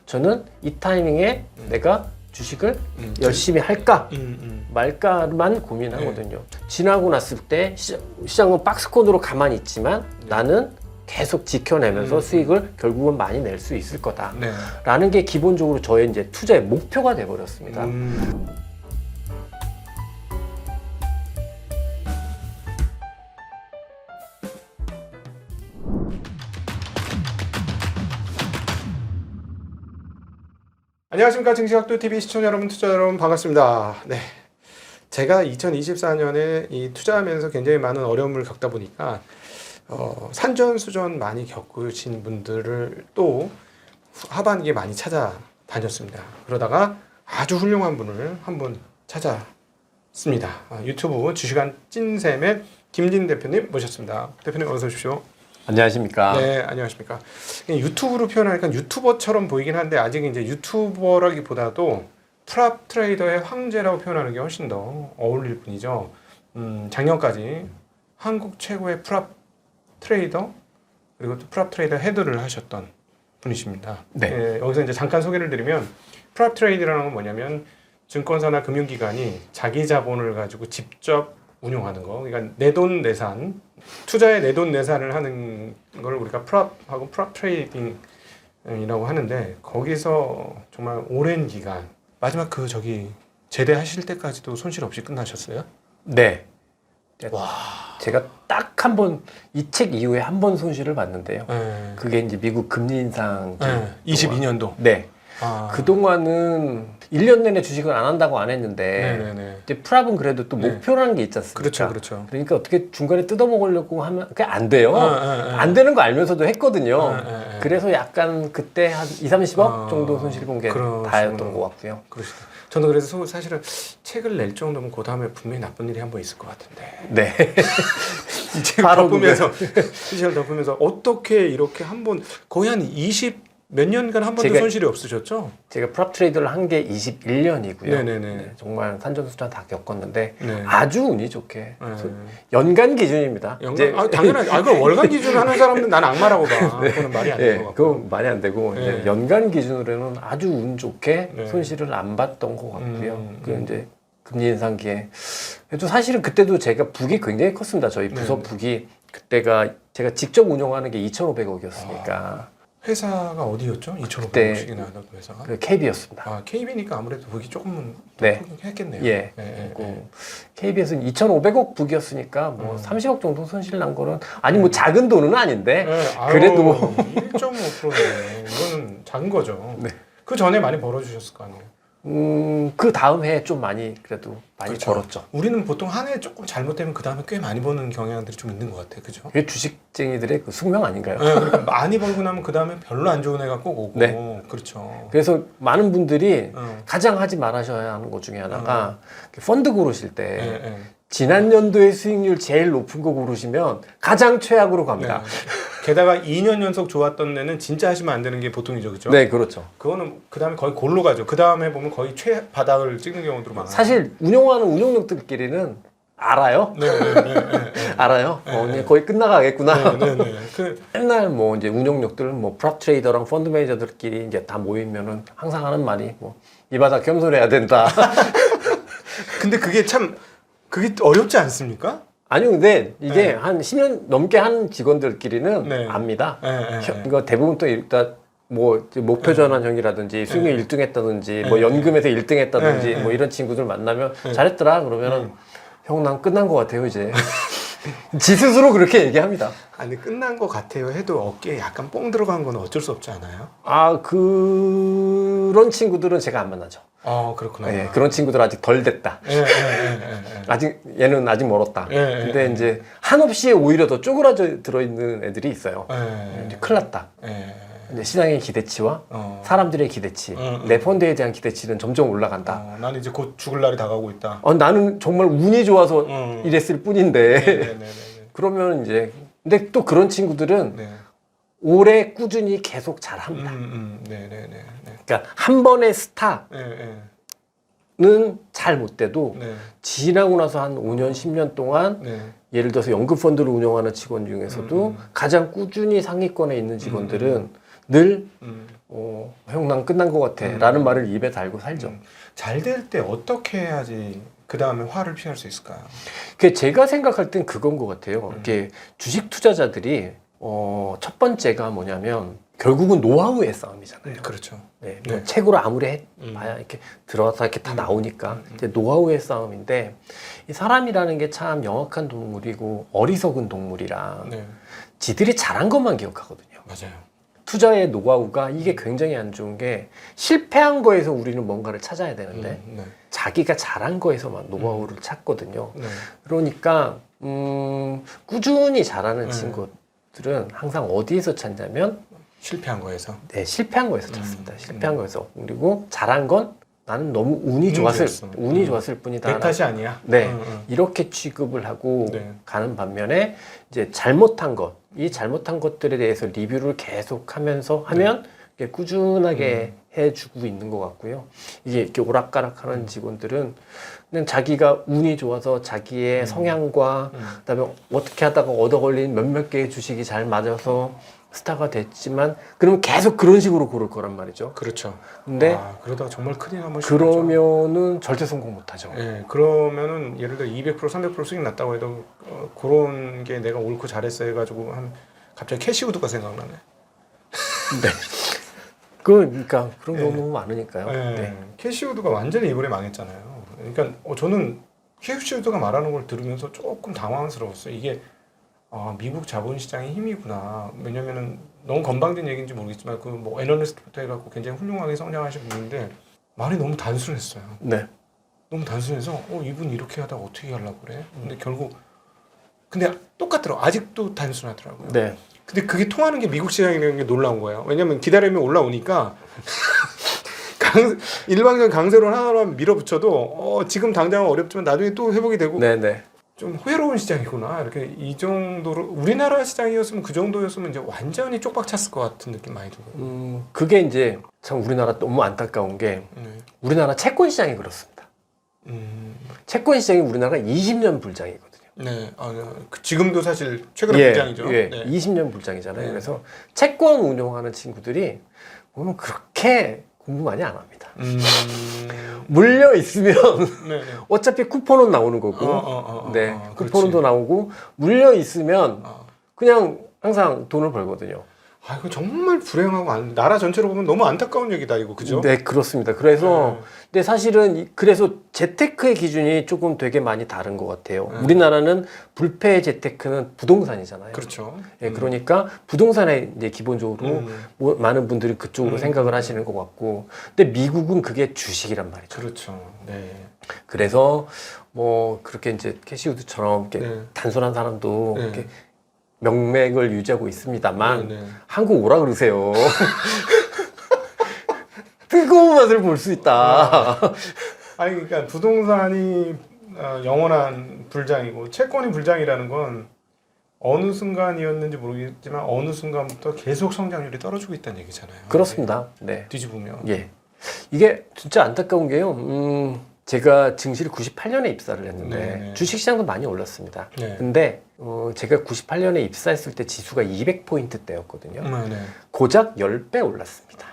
저는 이 타이밍에 내가 주식을 열심히 할까 말까만 고민하거든요. 지나고 났을 때 시장은 박스권으로 가만히 있지만 나는 계속 지켜내면서 수익을 결국은 많이 낼 수 있을 거다라는 게 기본적으로 저의 이제 투자의 목표가 돼버렸습니다. 안녕하십니까. 증시각도TV 시청자 여러분, 투자자 여러분 반갑습니다. 네, 제가 2024년에 이 투자하면서 굉장히 많은 어려움을 겪다 보니까 산전수전 많이 겪으신 분들을 또 하반기에 많이 찾아다녔습니다. 그러다가 아주 훌륭한 분을 한분 찾았습니다. 유튜브 주식한 찐샘의 김진 대표님 모셨습니다. 대표님 어서 오십시오. 안녕하십니까. 네, 안녕하십니까. 유튜브로 표현하니까 유튜버처럼 보이긴 한데 아직 이제 유튜버라기보다도 프랍 트레이더의 황제라고 표현하는 게 훨씬 더 어울릴 뿐이죠. 작년까지 한국 최고의 프랍 트레이더 그리고 또 프랍 트레이더 헤드를 하셨던 분이십니다. 네. 예, 여기서 이제 잠깐 소개를 드리면 프랍 트레이더라는 건 뭐냐면 증권사나 금융기관이 자기 자본을 가지고 직접 운용하는 거. 그러니까 내돈내산, 투자에 내돈내산을 하는 걸 우리가 프랍하고 프랍 트레이딩이라고 하는데 거기서 정말 오랜 기간 마지막 제대하실 때까지도 손실 없이 끝나셨어요? 네. 와. 제가 딱 한 번 이 책 이후에 한 번 손실을 봤는데요. 네. 그게 이제 미국 금리 인상. 22년도. 네. 그동안은 1년 내내 주식을 안 한다고 안 했는데 네네네. 이제 프랍은 그래도 또 목표라는 게 있지 않습니까? 그렇죠, 그렇죠. 그러니까 어떻게 중간에 뜯어먹으려고 하면 그게 안 돼요. 안 되는 거 알면서도 했거든요. 그래서 약간 그때 한 2, 30억 정도 손실 본 게 다였던 것 같고요. 그러시다. 저는 그래서 사실은 책을 낼 정도면 그 다음에 분명히 나쁜 일이 한 번 있을 것 같은데. 네. 이 책을 덮으면서 어떻게 이렇게 한 번 거의 한 20 몇 년간 한 번도 손실이 없으셨죠? 제가 프랍 트레이더를 한 게 21년이고요. 네네네. 네, 정말 산전수전 다 겪었는데 네. 아주 운이 좋게 연간 기준입니다. 당연하지. 그럼 월간 기준 하는 사람들은 난 악마라고 봐. 그거는 말이 안 되는 것 같고. 그건 말이 안 되고 이제 연간 기준으로는 아주 운 좋게 손실을 안 봤던 것 같고요. 그 이제 금리 인상기에 그래도 사실은 그때도 제가 북이 굉장히 컸습니다. 저희 부서 북이 그때가 제가 직접 운영하는 게 2,500억이었으니까. 회사가 어디였죠? 2,500억씩이나 하던 회사가? 그 KB였습니다. KB니까 아무래도 북이 조금은 네. 했겠네요. 예. 그리고 KB에서는 2,500억 북이었으니까 뭐 30억 정도 손실 난 거는 아니 뭐 작은 돈은 아닌데 그래도 1.5%네. 이거는 작은 거죠. 네. 그 전에 많이 벌어주셨을 거 아니에요? 그 다음 해에 좀 많이 그래도 많이 그렇죠. 벌었죠. 우리는 보통 한 해 조금 잘못되면 그 다음에 꽤 많이 버는 경향들이 좀 있는 것 같아요. 그죠? 그게 주식쟁이들의 그 숙명 아닌가요? 네, 그러니까 많이 벌고 나면 그 다음에 별로 안 좋은 해가 꼭 오고. 네. 그렇죠. 그래서 많은 분들이 가장 하지 말아셔야 하는 것 중에 하나가 펀드 고르실 때 지난 연도의 수익률 제일 높은 거 고르시면 가장 최악으로 갑니다. 게다가 2년 연속 좋았던 애는 진짜 하시면 안 되는 게 보통이죠, 그죠? 네, 그렇죠. 그거는 그 다음에 거의 골로 가죠. 그 다음에 보면 거의 최바닥을 찍는 경우도 많아요. 사실 운용하는 운용력들끼리는 알아요. 알아요. 이제 거의 끝나가겠구나. 맨날 뭐 이제 운용력들, 뭐 프랍 트레이더랑 펀드 매니저들끼리 이제 다 모이면은 항상 하는 말이 뭐 이 바닥 겸손해야 된다. 근데 그게 어렵지 않습니까? 아니요, 근데 이게 한 10년 넘게 한 직원들끼리는 압니다. 이거 대부분 또 일단 뭐 목표 전환형이라든지 수익률 1등 했다든지 뭐 연금에서 1등 했다든지 뭐 이런 친구들 만나면 잘했더라 그러면은 형 난 끝난 것 같아요 이제. 지 스스로 그렇게 얘기합니다. 아니 끝난 것 같아요 해도 어깨에 약간 뽕 들어간 건 어쩔 수 없지 않아요? 그런 친구들은 제가 안 만나죠. 그렇구나. 예, 그런 친구들 아직 덜 됐다. 아직 얘는 아직 멀었다. 근데 이제 한없이 오히려 더 쪼그라져 들어있는 애들이 있어요. 이제 큰일 났다. 이제 시장의 기대치와 사람들의 기대치, 내 펀드에 대한 기대치는 점점 올라간다. 나는 이제 곧 죽을 날이 다가오고 있다. 나는 정말 운이 좋아서 이랬을 뿐인데 그러면 이제 근데 또 그런 친구들은 오래 꾸준히 계속 잘합니다. 그러니까 한 번의 스타는 잘 못 돼도 지나고 나서 한 5년, 10년 동안 예를 들어서 연금펀드를 운영하는 직원 중에서도 가장 꾸준히 상위권에 있는 직원들은 늘 형 난 끝난 것 같아 라는 말을 입에 달고 살죠. 잘 될 때 어떻게 해야지 그 다음에 화를 피할 수 있을까요? 제가 생각할 땐 그건 것 같아요. 이게 주식 투자자들이 첫 번째가 뭐냐면 결국은 노하우의 싸움이잖아요. 그렇죠. 네, 뭐 책으로 아무리 해봐야 이렇게 들어서 이렇게 다 나오니까 이제 노하우의 싸움인데, 이 사람이라는 게 참 영악한 동물이고 어리석은 동물이라 네. 지들이 잘한 것만 기억하거든요. 맞아요. 투자의 노하우가 이게 굉장히 안 좋은 게, 실패한 거에서 우리는 뭔가를 찾아야 되는데 네. 자기가 잘한 거에서만 노하우를 찾거든요. 네. 그러니까 꾸준히 잘하는 친구들은 항상 어디에서 찾냐면 실패한 거에서. 네, 실패한 거에서 찾습니다. 실패한 거에서. 그리고 잘한 건 나는 너무 운이 좋았을 뿐이다. 내 탓이 아니야. 네, 이렇게 취급을 하고 가는 반면에 이제 잘못한 것, 이 잘못한 것들에 대해서 리뷰를 계속하면서 하면 이게 꾸준하게 해주고 있는 것 같고요. 이게 이렇게 오락가락하는 직원들은 그냥 자기가 운이 좋아서 자기의 성향과 그다음에 어떻게 하다가 얻어 걸린 몇몇 개의 주식이 잘 맞아서 스타가 됐지만, 그러면 계속 그런 식으로 고를 거란 말이죠. 그렇죠. 근데 그러다가 정말 큰일 한번 그러면은 절대 성공 못하죠. 네, 그러면은 예를 들어 200% 300% 수익 났다고 해도 그런 게 내가 옳고 잘했어 해가지고 갑자기 캐시우드가 생각나네. 네. 그러니까 그런 경우 너무 많으니까요. 네. 캐시우드가 완전히 이번에 망했잖아요. 그러니까 저는 캐시우드가 말하는 걸 들으면서 조금 당황스러웠어요. 이게 미국 자본시장의 힘이구나. 왜냐면은 너무 건방진 얘기인지 모르겠지만 그 뭐 애널리스트부터 해갖고 굉장히 훌륭하게 성장하신 분인데 말이 너무 단순했어요. 네. 너무 단순해서 이분 이렇게 하다가 어떻게 하려고 그래? 근데 똑같더라고. 아직도 단순하더라고요. 네. 근데 그게 통하는 게 미국 시장이라는 게 놀라운 거예요. 왜냐면 기다리면 올라오니까 일방적인 강세로 하나만 밀어붙여도 지금 당장은 어렵지만 나중에 또 회복이 되고 네네. 좀 호혜로운 시장이구나. 이렇게 이 정도로 우리나라 시장이었으면 그 정도였으면 이제 완전히 쪽박 찼을 것 같은 느낌 많이 들거든요. 그게 이제 참 우리나라 너무 안타까운 게 우리나라 채권 시장이 그렇습니다. 채권 시장이 우리나라가 20년 불장이거든요. 네, 지금도 사실 최근에 불장이죠. 예, 네. 20년 불장이잖아요. 네. 그래서 채권 운용하는 친구들이 보면 그렇게 공부 많이 안 합니다. 물려 있으면 어차피 쿠폰은 나오는 거고, 쿠폰도 그렇지. 나오고 물려 있으면 그냥 항상 돈을 벌거든요. 이거 정말 불행하고 나라 전체로 보면 너무 안타까운 얘기다 이거, 그죠? 네, 그렇습니다. 그래서 근데 사실은 그래서 재테크의 기준이 조금 되게 많이 다른 것 같아요. 우리나라는 불패 재테크는 부동산이잖아요. 그렇죠. 예, 그러니까 부동산에 이제 기본적으로 많은 분들이 그쪽으로 생각을 하시는 것 같고, 근데 미국은 그게 주식이란 말이죠. 그렇죠. 네. 그래서 뭐 그렇게 이제 캐시우드처럼 이렇게 단순한 사람도 이렇게 명맥을 유지하고 있습니다만 한국 오라 그러세요. 뜨거운 맛을 볼 수 있다. 그러니까 부동산이 영원한 불장이고 채권이 불장이라는 건 어느 순간이었는지 모르겠지만 어느 순간부터 계속 성장률이 떨어지고 있다는 얘기잖아요. 그렇습니다. 네. 뒤집으면. 예. 이게 진짜 안타까운 게요. 제가 증시를 98년에 입사를 했는데 주식시장도 많이 올랐습니다. 근데 제가 98년에 입사했을 때 지수가 200포인트대였거든요. 고작 10배 올랐습니다.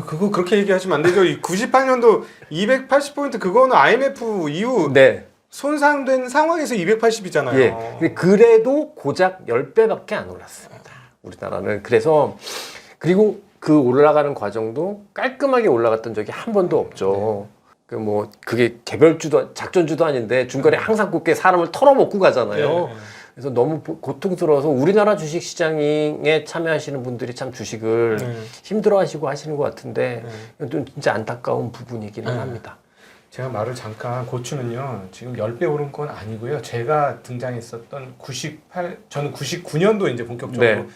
그거 그렇게 얘기하시면 안 되죠. 98년도 280포인트 그거는 IMF 이후 손상된 상황에서 280이잖아요. 예. 그래도 고작 10배밖에 안 올랐습니다. 우리나라는. 그리고 그 올라가는 과정도 깔끔하게 올라갔던 적이 한 번도 없죠. 그게 개별주도 작전주도 아닌데 중간에 항상 그렇게 사람을 털어먹고 가잖아요. 그래서 너무 고통스러워서 우리나라 주식시장에 참여하시는 분들이 참 주식을 힘들어하시고 하시는 것 같은데 좀 진짜 안타까운 부분이기는 합니다. 제가 말을 잠깐 고추면요. 지금 10배 오른 건 아니고요. 제가 등장했었던 저는 99년도 이제 본격적으로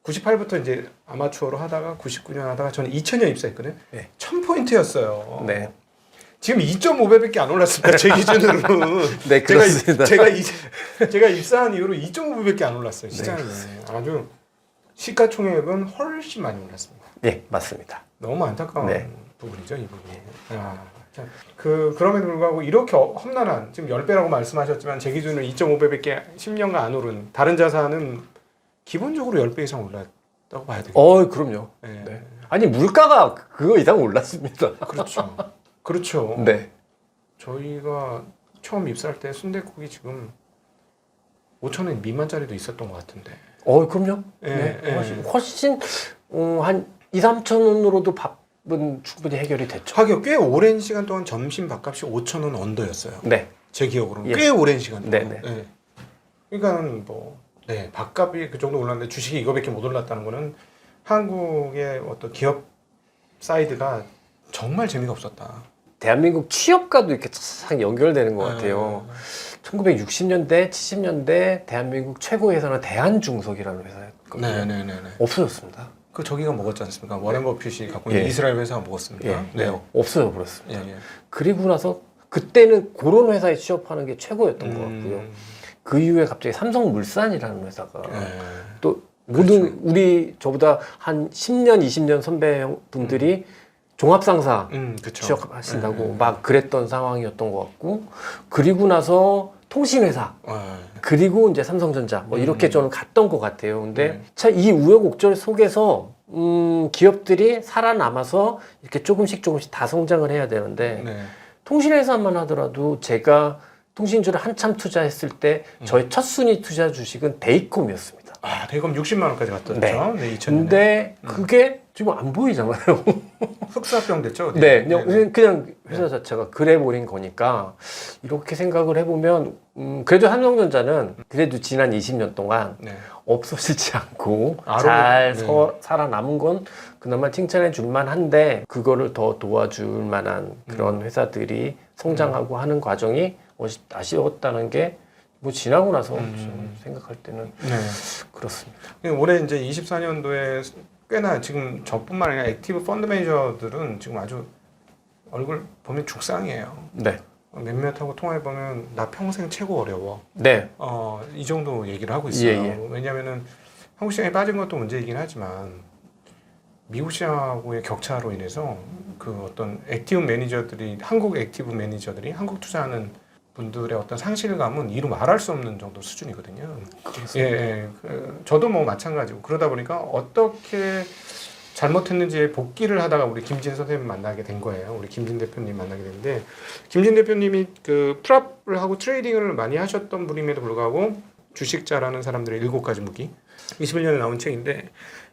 98부터 이제 아마추어로 하다가 99년 하다가 저는 2000년 입사했거든요. 1000포인트였어요. 네. 지금 2.5배밖에 안 올랐습니다. 제 기준으로는. 네, 그렇습니다. 제가 입사한 이후로 2.5배밖에 안 올랐어요. 시장이. 아주 시가총액은 훨씬 많이 올랐습니다. 네, 맞습니다. 너무 안타까운 부분이죠, 이 부분이. 그럼에도 불구하고 이렇게 험난한 지금 10배라고 말씀하셨지만 제 기준으로 2.5배밖에 10년간 안 오른 다른 자산은 기본적으로 10배 이상 올랐다고 봐야 되겠죠. 그럼요. 아니 물가가 그거 이상 올랐습니다. 그렇죠. 그렇죠. 네. 저희가 처음 입사할 때 순댓국이 지금 5,000원 미만짜리도 있었던 것 같은데. 그럼요. 네, 네. 훨씬 한 2, 3천 원으로도 밥은 충분히 해결이 됐죠. 하긴 꽤 오랜 시간 동안 점심 밥값이 5,000원 언더였어요. 네. 제 기억으로는 예. 꽤 오랜 시간 동안. 네, 네. 네. 그러니까 뭐 밥값이 그 정도 올랐는데 주식이 이거밖에 못 올랐다는 거는 한국의 어떤 기업 사이드가 정말 재미가 없었다. 대한민국 취업과도 이렇게 참 연결되는 것 같아요. 1960년대, 70년대 대한민국 최고 회사는 대한중석이라는 회사였거든요. 네네네. 없어졌습니다. 그 저기가 먹었지 않습니까? 워렌 버핏이 갖고 있는 예. 이스라엘 회사가 먹었습니까? 예, 네. 없어져 버렸습니다. 예, 예. 그리고 나서 그때는 그런 회사에 취업하는 게 최고였던 것 같고요. 그 이후에 갑자기 삼성물산이라는 회사가 또 모든 그렇죠. 우리 저보다 한 10년, 20년 선배분들이 종합상사 그쵸. 취업하신다고 막 그랬던 상황이었던 것 같고, 그리고 나서 통신회사, 그리고 이제 삼성전자 뭐 이렇게 저는 갔던 것 같아요. 근데 참 이 우여곡절 속에서 기업들이 살아남아서 이렇게 조금씩 다 성장을 해야 되는데 통신회사만 하더라도 제가 통신주를 한참 투자했을 때 저의 첫 순위 투자 주식은 데이콤이었습니다. 대이콤 60만 원까지 갔던 네. 거죠? 네, 2000년에. 근데 그게 지금 안 보이잖아요. 흑사병 됐죠? 네, 그냥 회사 자체가 그래 버린 거니까 이렇게 생각을 해보면 그래도 삼성전자는 그래도 지난 20년 동안 없어지지 않고 잘 살아남은 건 그나마 칭찬해 줄 만한데, 그거를 더 도와줄 만한 그런 회사들이 성장하고 하는 과정이 아쉬웠다는 게 뭐 지나고 나서 생각할 때는 그렇습니다. 올해 이제 24년도에 꽤나 지금 저뿐만 아니라 액티브 펀드 매니저들은 지금 아주 얼굴 보면 죽상이에요. 네. 몇몇하고 통화해 보면 나 평생 최고 어려워. 네. 이 정도 얘기를 하고 있어요. 예. 왜냐하면은 한국 시장에 빠진 것도 문제이긴 하지만 미국 시장하고의 격차로 인해서 그 어떤 액티브 매니저들이 한국 투자하는 분들의 어떤 상실감은 이루 말할 수 없는 정도 수준이거든요. 예. 저도 뭐 마찬가지고, 그러다 보니까 어떻게 잘못했는지에 복기를 하다가 우리 김진 선생님 만나게 된 거예요. 우리 김진 대표님 만나게 됐는데, 김진 대표님이 그 프랍을 하고 트레이딩을 많이 하셨던 분임에도 불구하고 주식자라는 사람들의 7가지 무기, 21년에 나온 책인데,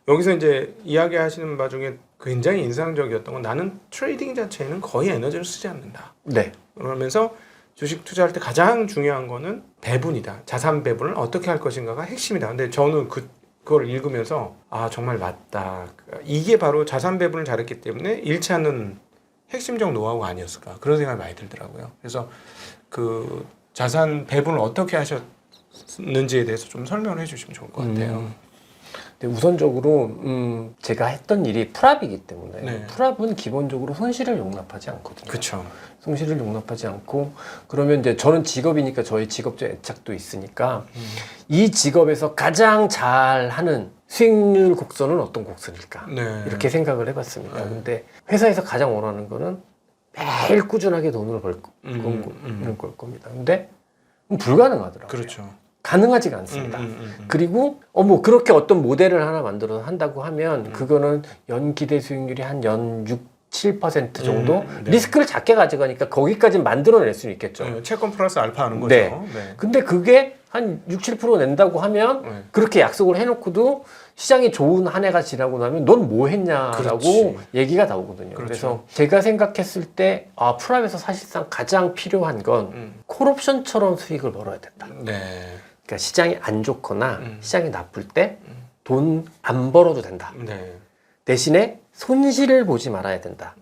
여기서 이제 이야기하시는 바 중에 굉장히 인상적이었던 건, 나는 트레이딩 자체에는 거의 에너지를 쓰지 않는다. 네. 그러면서 주식 투자할 때 가장 중요한 거는 배분이다. 자산 배분을 어떻게 할 것인가가 핵심이다. 근데 저는 그걸 읽으면서 정말 맞다. 이게 바로 자산 배분을 잘했기 때문에 잃지 않는 핵심적 노하우가 아니었을까. 그런 생각이 많이 들더라고요. 그래서 그 자산 배분을 어떻게 하셨는지에 대해서 좀 설명을 해주시면 좋을 것 같아요. 우선적으로 제가 했던 일이 프랍이기 때문에 프랍은 기본적으로 손실을 용납하지 않거든요. 그렇죠. 손실을 용납하지 않고, 그러면 이제 저는 직업이니까 저희 직업적 애착도 있으니까 이 직업에서 가장 잘하는 수익률 곡선은 어떤 곡선일까 이렇게 생각을 해봤습니다. 근데 회사에서 가장 원하는 거는 매일 꾸준하게 돈을 벌는 걸 겁니다. 근데 불가능하더라고요. 그렇죠. 가능하지가 않습니다. 그리고 뭐 그렇게 어떤 모델을 하나 만들어서 한다고 하면 그거는 연 기대 수익률이 한 연 6, 7% 정도 리스크를 작게 가져가니까 거기까지 만들어낼 수는 있겠죠. 채권 플러스 알파 하는 거죠. 네. 근데 그게 한 6, 7% 낸다고 하면 그렇게 약속을 해놓고도 시장이 좋은 한 해가 지나고 나면 넌 뭐 했냐라고 얘기가 나오거든요. 그래서 제가 생각했을 때 프랍에서 사실상 가장 필요한 건 콜옵션처럼 수익을 벌어야 된다. 그러니까 시장이 안 좋거나 시장이 나쁠 때 돈 안 벌어도 된다. 대신에 손실을 보지 말아야 된다.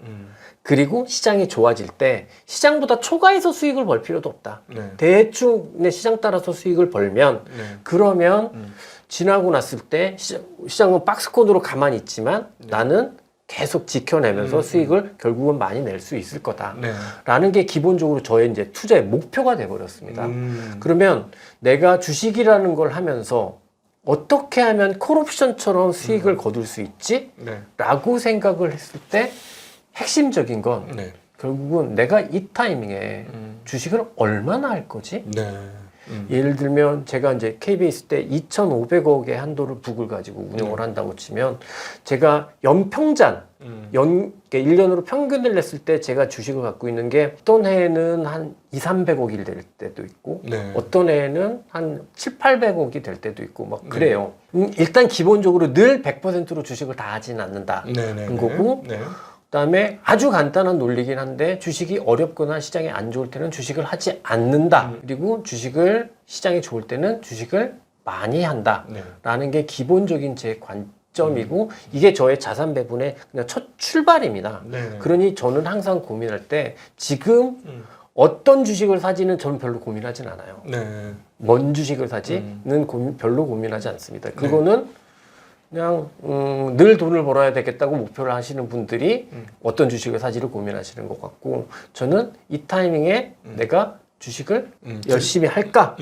그리고 시장이 좋아질 때 시장보다 초과해서 수익을 벌 필요도 없다. 대충 시장 따라서 수익을 벌면 그러면 지나고 났을 때 시장은 박스권으로 가만히 있지만 나는 계속 지켜내면서 수익을 결국은 많이 낼 수 있을 거다. 라는 게 기본적으로 저의 이제 투자의 목표가 돼버렸습니다. 그러면 내가 주식이라는 걸 하면서 어떻게 하면 콜옵션처럼 수익을 거둘 수 있지? 라고 생각을 했을 때 핵심적인 건 결국은 내가 이 타이밍에 주식을 얼마나 할 거지? 예를 들면 제가 이제 KBS 때 2,500억의 한도를 북을 가지고 운영을 한다고 치면 제가 연평잔 1년으로 평균을 냈을 때 제가 주식을 갖고 있는 게 어떤 해에는 한 2,300억이 될 때도 있고 네. 어떤 해에는 한 7,800억이 될 때도 있고 막 그래요. 일단 기본적으로 늘 100%로 주식을 다 하진 않는다는 거고 네. 그다음에 아주 간단한 논리긴 한데 주식이 어렵거나 시장이 안 좋을 때는 주식을 하지 않는다. 그리고 주식을 시장이 좋을 때는 주식을 많이 한다라는 게 기본적인 제 관점이고 이게 저의 자산 배분의 그냥 첫 출발입니다. 네. 그러니 저는 항상 고민할 때 지금 어떤 주식을 사지는 저는 별로 고민하진 않아요. 네. 뭔 주식을 사지는 별로 고민하지 않습니다. 그거는 그냥 늘 돈을 벌어야 되겠다고 목표를 하시는 분들이 어떤 주식을 사지를 고민하시는 것 같고 저는 이 타이밍에 내가 주식을 열심히 할까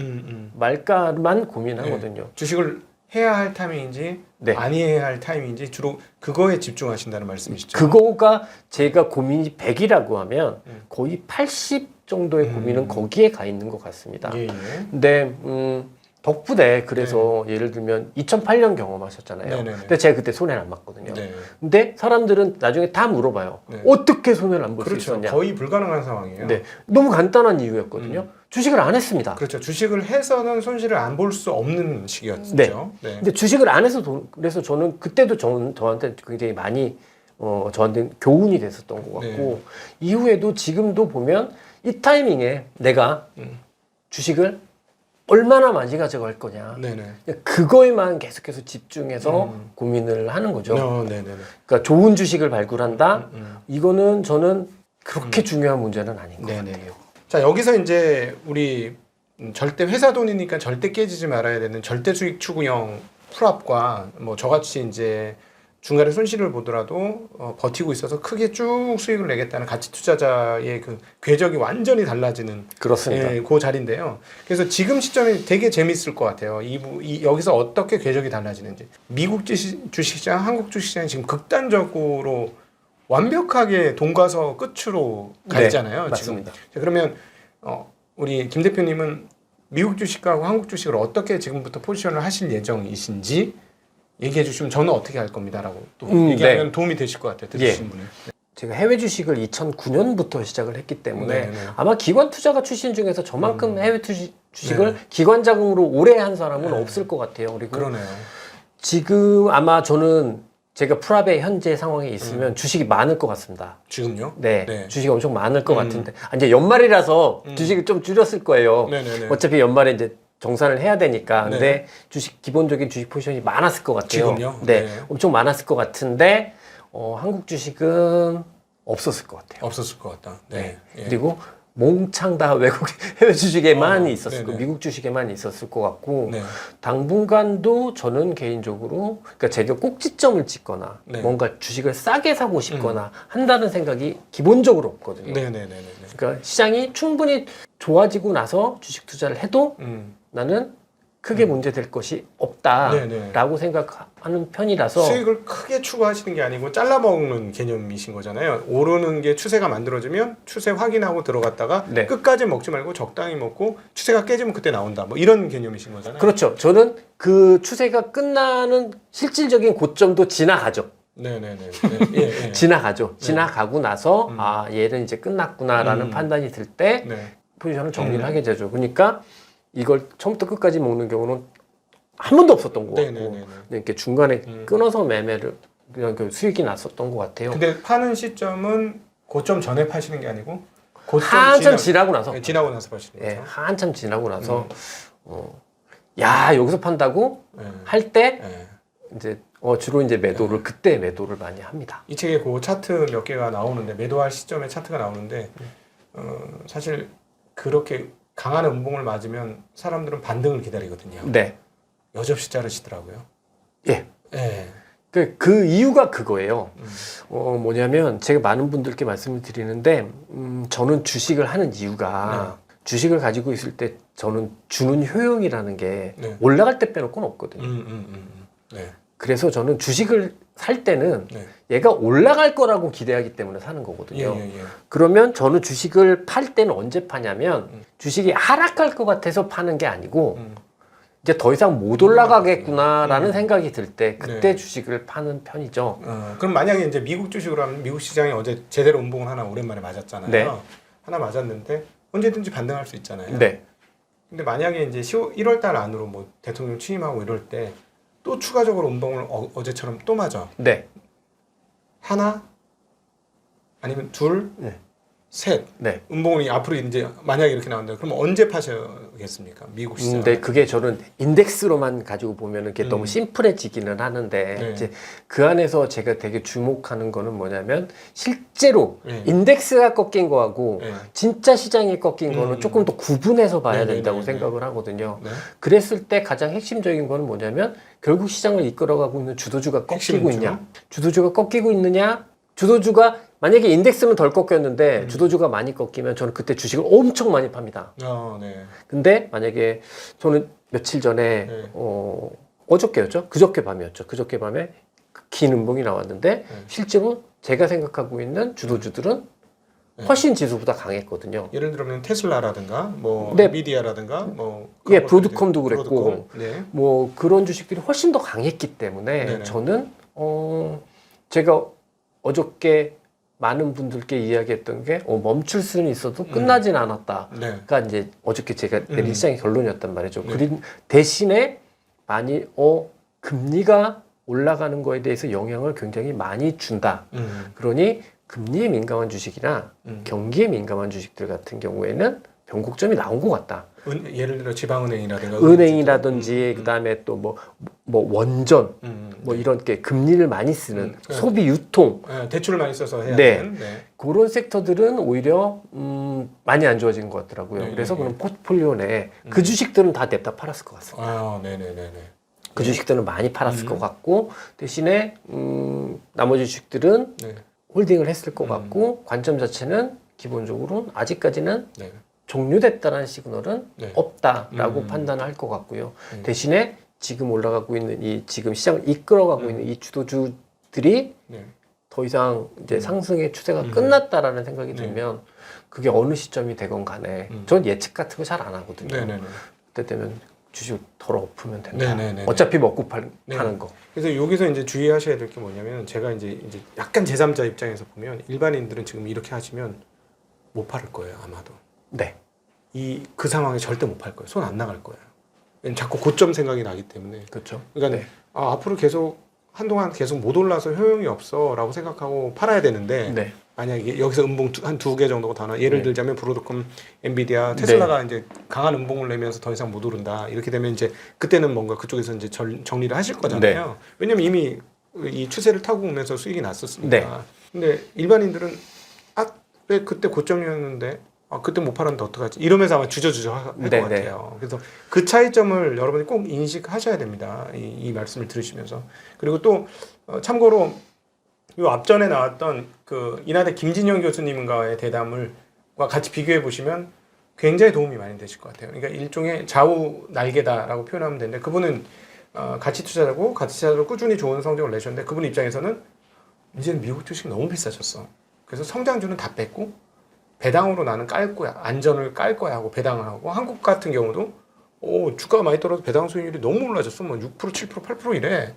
말까만 고민하거든요. 네. 주식을 해야 할 타이밍인지 네. 아니 해야 할 타이밍인지 주로 그거에 집중하신다는 말씀이시죠? 그거가 제가 고민이 100이라고 하면 거의 80 정도의 고민은 거기에 가 있는 것 같습니다. 예. 근데 덕분에 그래서 예를 들면 2008년 경험하셨잖아요. 네네네. 근데 제가 그때 손해를 안 봤거든요. 네. 근데 사람들은 나중에 다 물어봐요. 네. 어떻게 손해를 안 볼 수 그렇죠. 있었냐? 거의 불가능한 상황이에요. 네. 너무 간단한 이유였거든요. 주식을 안 했습니다. 그렇죠. 주식을 해서는 손실을 안 볼 수 없는 시기였죠. 네. 네. 근데 주식을 안 해서 그래서 저는 그때도 저한테 굉장히 많이 저한테 교훈이 됐었던 것 같고 이후에도 지금도 보면 이 타이밍에 내가 주식을 얼마나 많이 가져갈 거냐. 네네. 그거에만 계속해서 집중해서 고민을 하는 거죠. 네네네. 그러니까 좋은 주식을 발굴한다. 이거는 저는 그렇게 중요한 문제는 아닌 것 같아요. 자, 여기서 이제 우리 절대 회사 돈이니까 절대 깨지지 말아야 되는 절대 수익 추구형 풀업과 뭐 저같이 이제 중간에 손실을 보더라도 버티고 있어서 크게 쭉 수익을 내겠다는 가치 투자자의 그 궤적이 완전히 달라지는 그렇습니다. 예, 그 자리인데요. 그래서 지금 시점이 되게 재밌을 것 같아요. 여기서 어떻게 궤적이 달라지는지. 미국 주식시장, 한국 주식시장이 지금 극단적으로 완벽하게 돈가서 끝으로 가잖아요. 네, 맞습니다. 지금. 자, 그러면 우리 김 대표님은 미국 주식하고 한국 주식을 어떻게 지금부터 포지션을 하실 예정이신지 얘기해 주시면 저는 어떻게 할 겁니다라고 또 얘기하면 네. 도움이 되실 것 같아요. 들으시는 분은. 제가 해외 주식을 2009년부터 시작을 했기 때문에 네네. 아마 기관 투자가 출신 중에서 저만큼 해외 주식을 기관 자금으로 오래 한 사람은 없을 것 같아요. 그리고 그러네요. 지금 아마 저는 제가 풀업의 현재 상황에 있으면 주식이 많을 것 같습니다. 지금요? 네, 주식이 엄청 많을 것 같은데 이제 연말이라서 주식을 좀 줄였을 거예요. 네네네. 어차피 연말에 이제 정산을 해야 되니까. 네. 근데 기본적인 주식 포지션이 많았을 것 같아요. 지금요? 네, 네. 엄청 많았을 것 같은데 한국 주식은 없었을 것 같아요. 없었을 것 같다. 네. 예. 그리고 몽창 다 외국 해외 주식에만 있었을 거, 네네. 미국 주식에만 있었을 것 같고 네. 당분간도 저는 개인적으로 그러니까 제가 꼭지점을 찍거나 네. 뭔가 주식을 싸게 사고 싶거나 한다는 생각이 기본적으로 없거든요. 네네네네. 그러니까 시장이 충분히 좋아지고 나서 주식 투자를 해도 나는 크게 문제될 것이 없다라고 생각하는 편이라서 수익을 크게 추구하시는 게 아니고 잘라먹는 개념이신 거잖아요. 오르는 게 추세가 만들어지면 추세 확인하고 들어갔다가 네. 끝까지 먹지 말고 적당히 먹고 추세가 깨지면 그때 나온다. 뭐 이런 개념이신 거잖아요. 그렇죠. 저는 그 추세가 끝나는 실질적인 고점도 지나가죠. 네네네. 예, 예. 지나가죠. 지나가고 나서 얘는 이제 끝났구나라는 판단이 들 때 네. 포지션을 정리를 하게 되죠. 그러니까 이걸 처음부터 끝까지 먹는 경우는 한 번도 없었던 것 같고 네네네네. 이렇게 중간에 끊어서 매매를 그냥 그 수익이 났었던 것 같아요. 근데 파는 시점은 고점 전에 파시는 게 아니고 고점 한참 지나고 나서 네, 지나고 나서 파시는 예, 거죠. 한참 지나고 나서 야 여기서 판다고 네. 할 때 네. 이제 주로 이제 매도를 그때 매도를 많이 합니다. 이 책에 그 차트 몇 개가 나오는데 매도할 시점에 차트가 나오는데 사실 그렇게 강한 음봉을 맞으면 사람들은 반등을 기다리거든요. 네, 여접시 자르시더라고요. 예. 예. 그 이유가 그거예요. 뭐냐면 제가 많은 분들께 말씀을 드리는데 저는 주식을 하는 이유가 주식을 가지고 있을 때 저는 주는 효용이라는 게 네. 올라갈 때 빼놓고는 없거든요. 네. 그래서 저는 주식을 살 때는 네. 얘가 올라갈 거라고 기대하기 때문에 사는 거거든요. 예. 그러면 저는 주식을 팔 때는 언제 파냐면 주식이 하락할 것 같아서 파는 게 아니고 이제 더 이상 못 올라가겠구나라는 생각이 들 때 그때 네. 주식을 파는 편이죠. 그럼 만약에 이제 미국 주식으로 하면 미국 시장이 어제 제대로 음봉을 하나 오랜만에 맞았잖아요. 네. 하나 맞았는데 언제든지 반등할 수 있잖아요. 네. 근데 만약에 이제 1월 달 안으로 뭐 대통령 취임하고 이럴 때 또 추가적으로 음봉을 어제처럼 또 맞아. 네. 하나 아니면 둘, 네. 셋. 네. 음봉이 앞으로 이제 만약에 이렇게 나온다. 그럼 언제 파셔야겠습니까? 미국 시장. 근데 그게 저는 인덱스로만 가지고 보면은 그게 너무 심플해지기는 하는데 네. 이제 그 안에서 제가 되게 주목하는 거는 뭐냐면 실제로 네. 인덱스가 꺾인 거하고 네. 진짜 시장이 꺾인 거는 조금 더 구분해서 봐야 네, 된다고 네, 네, 생각을 하거든요. 네. 그랬을 때 가장 핵심적인 거는 뭐냐면 결국 시장을 이끌어가고 있는 주도주가 꺾이고 핵심이죠. 있냐, 주도주가 꺾이고 있느냐, 주도주가 만약에 인덱스는 덜 꺾였는데 주도주가 많이 꺾이면 저는 그때 주식을 엄청 많이 팝니다. 네. 근데 만약에 저는 며칠 전에 네. 어저께였죠? 그저께 밤이었죠. 그저께 밤에 긴 음봉이 나왔는데 실제로 제가 생각하고 있는 주도주들은 훨씬 지수보다 강했거든요. 예를 들면 테슬라라든가 뭐 네. 엔비디아라든가 뭐 예, 브로드컴도 그랬고 네. 뭐 그런 주식들이 훨씬 더 강했기 때문에 네네. 저는 제가 어저께 많은 분들께 이야기했던 게 멈출 수는 있어도 끝나진 않았다. 네. 그러니까 이제 어저께 제가 내린 시장의 결론이었단 말이죠. 네. 그린 대신에 많이 금리가 올라가는 거에 대해서 영향을 굉장히 많이 준다. 그러니 금리에 민감한 주식이나 경기에 민감한 주식들 같은 경우에는 변곡점이 나온 것 같다. 예를 들어 지방은행이라든가 은행이라든지 그다음에 또 뭐 원전 뭐 네. 이런 게 금리를 많이 쓰는 네. 소비 유통 네, 대출을 많이 써서 해야 네. 되는 네. 그런 섹터들은 오히려 많이 안 좋아진 것 같더라고요. 네, 그래서 네, 그런 포트폴리오 내에 그 주식들은 다 냅다 팔았을 것 같습니다. 네네네네. 그 주식들은 많이 팔았을 것 같고 대신에 나머지 주식들은 네. 홀딩을 했을 것 같고 관점 자체는 기본적으로 아직까지는 네. 종료됐다는 시그널은 네. 없다라고 판단을 할 것 같고요. 대신에 지금 올라가고 있는 이 지금 시장을 이끌어가고 있는 이 주도주들이 네. 더 이상 이제 상승의 추세가 끝났다라는 생각이 들면 그게 어느 시점이 되건 간에 전 예측 같은 거 잘 안 하거든요. 네네네. 그때 되면 주식 덜 엎으면 된다. 네네네. 어차피 먹고 파는 거. 그래서 여기서 이제 주의하셔야 될 게 뭐냐면 제가 이제 약간 제3자 입장에서 보면 일반인들은 지금 이렇게 하시면 못 팔을 거예요 아마도. 네. 그 상황에 절대 못 팔 거예요. 손 안 나갈 거예요. 왜냐면 자꾸 고점 생각이 나기 때문에. 그렇죠. 그러니까 네. 앞으로 계속 한동안 계속 못 올라서 효용이 없어라고 생각하고 팔아야 되는데 네. 만약에 여기서 음봉 한 두 개 정도가 더 나. 예를 네. 들자면 브로드컴, 엔비디아, 테슬라가 이제 강한 음봉을 내면서 더 이상 못 오른다. 이렇게 되면 이제 그때는 뭔가 그쪽에서 이제 정리를 하실 거잖아요. 네. 왜냐면 이미 이 추세를 타고 오면서 수익이 났었으니까. 네. 근데 일반인들은 왜 그때 고점이었는데 그때 못 팔았는데 어떡하지? 이러면서 아마 주저주저 할 것 네, 같아요. 그래서 그 차이점을 여러분이 꼭 인식하셔야 됩니다. 이 말씀을 들으시면서. 그리고 또 참고로 이 앞전에 나왔던 그 인하대 김진영 교수님과의 대담을과 같이 비교해 보시면 굉장히 도움이 많이 되실 것 같아요. 그러니까 일종의 좌우 날개다라고 표현하면 되는데 그분은 가치 투자자고 가치 투자자로 꾸준히 좋은 성적을 내셨는데 그분 입장에서는 이제는 미국 주식 너무 비싸졌어. 그래서 성장주는 다 뺐고 배당으로 나는 깔 거야. 안전을 깔 거야 하고 배당을 하고 한국 같은 경우도 주가가 많이 떨어져 배당 수익률이 너무 올라졌어. 뭐 6%, 7%, 8% 이래.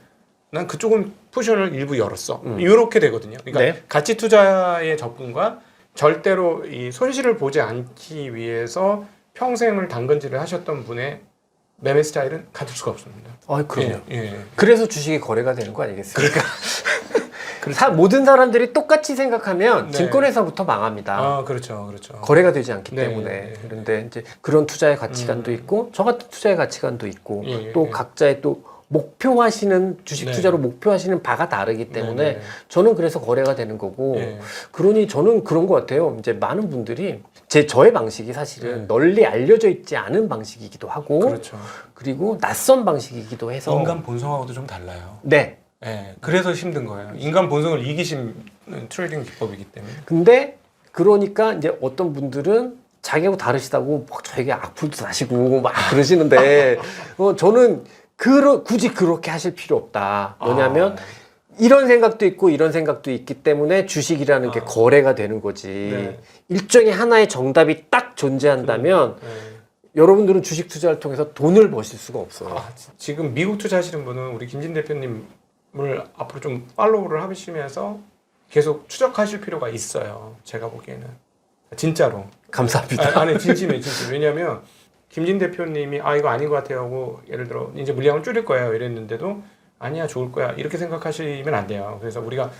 난 그쪽은 포지션을 일부 열었어. 이렇게 되거든요. 그러니까 네. 가치 투자의 접근과 절대로 이 손실을 보지 않기 위해서 평생을 당근질을 하셨던 분의 매매 스타일은 같을 수가 없습니다. 그럼요. 예. 그래서 주식이 거래가 되는 거 아니겠습니까? 모든 사람들이 똑같이 생각하면 네. 증권회사부터 망합니다. 그렇죠. 거래가 되지 않기 네, 때문에. 네. 그런데 이제 그런 투자의 가치관도 있고 저 같은 투자의 가치관도 있고 또 각자의 또 목표하시는 주식 네. 투자로 목표하시는 바가 다르기 때문에 네. 저는 그래서 거래가 되는 거고 네. 그러니 저는 그런 것 같아요. 이제 많은 분들이 저의 방식이 사실은 널리 알려져 있지 않은 방식이기도 하고 그렇죠. 그리고 낯선 방식이기도 해서 인간 본성하고도 좀 달라요. 네. 네, 그래서 힘든 거예요. 인간 본성을 이기시는 트레이딩 기법이기 때문에. 근데 그러니까 이제 어떤 분들은 자기하고 다르시다고 막 저에게 악플도 다시고 막 그러시는데 저는 굳이 그렇게 하실 필요 없다. 뭐냐면 이런 생각도 있고 이런 생각도 있기 때문에 주식이라는 게 거래가 되는 거지. 네. 일종의 하나의 정답이 딱 존재한다면 여러분들은 주식 투자를 통해서 돈을 버실 수가 없어요. 지금 미국 투자하시는 분은 우리 김진 대표님을 앞으로 좀 팔로우를 하시면서 계속 추적하실 필요가 있어요. 제가 보기에는 진짜로. 감사합니다. 아니 진심이에요, 진심. 왜냐하면 김진 대표님이 이거 아닌 것 같아요 하고 예를 들어 이제 물량을 줄일 거예요 이랬는데도 아니야 좋을 거야 이렇게 생각하시면 안 돼요. 그래서 우리가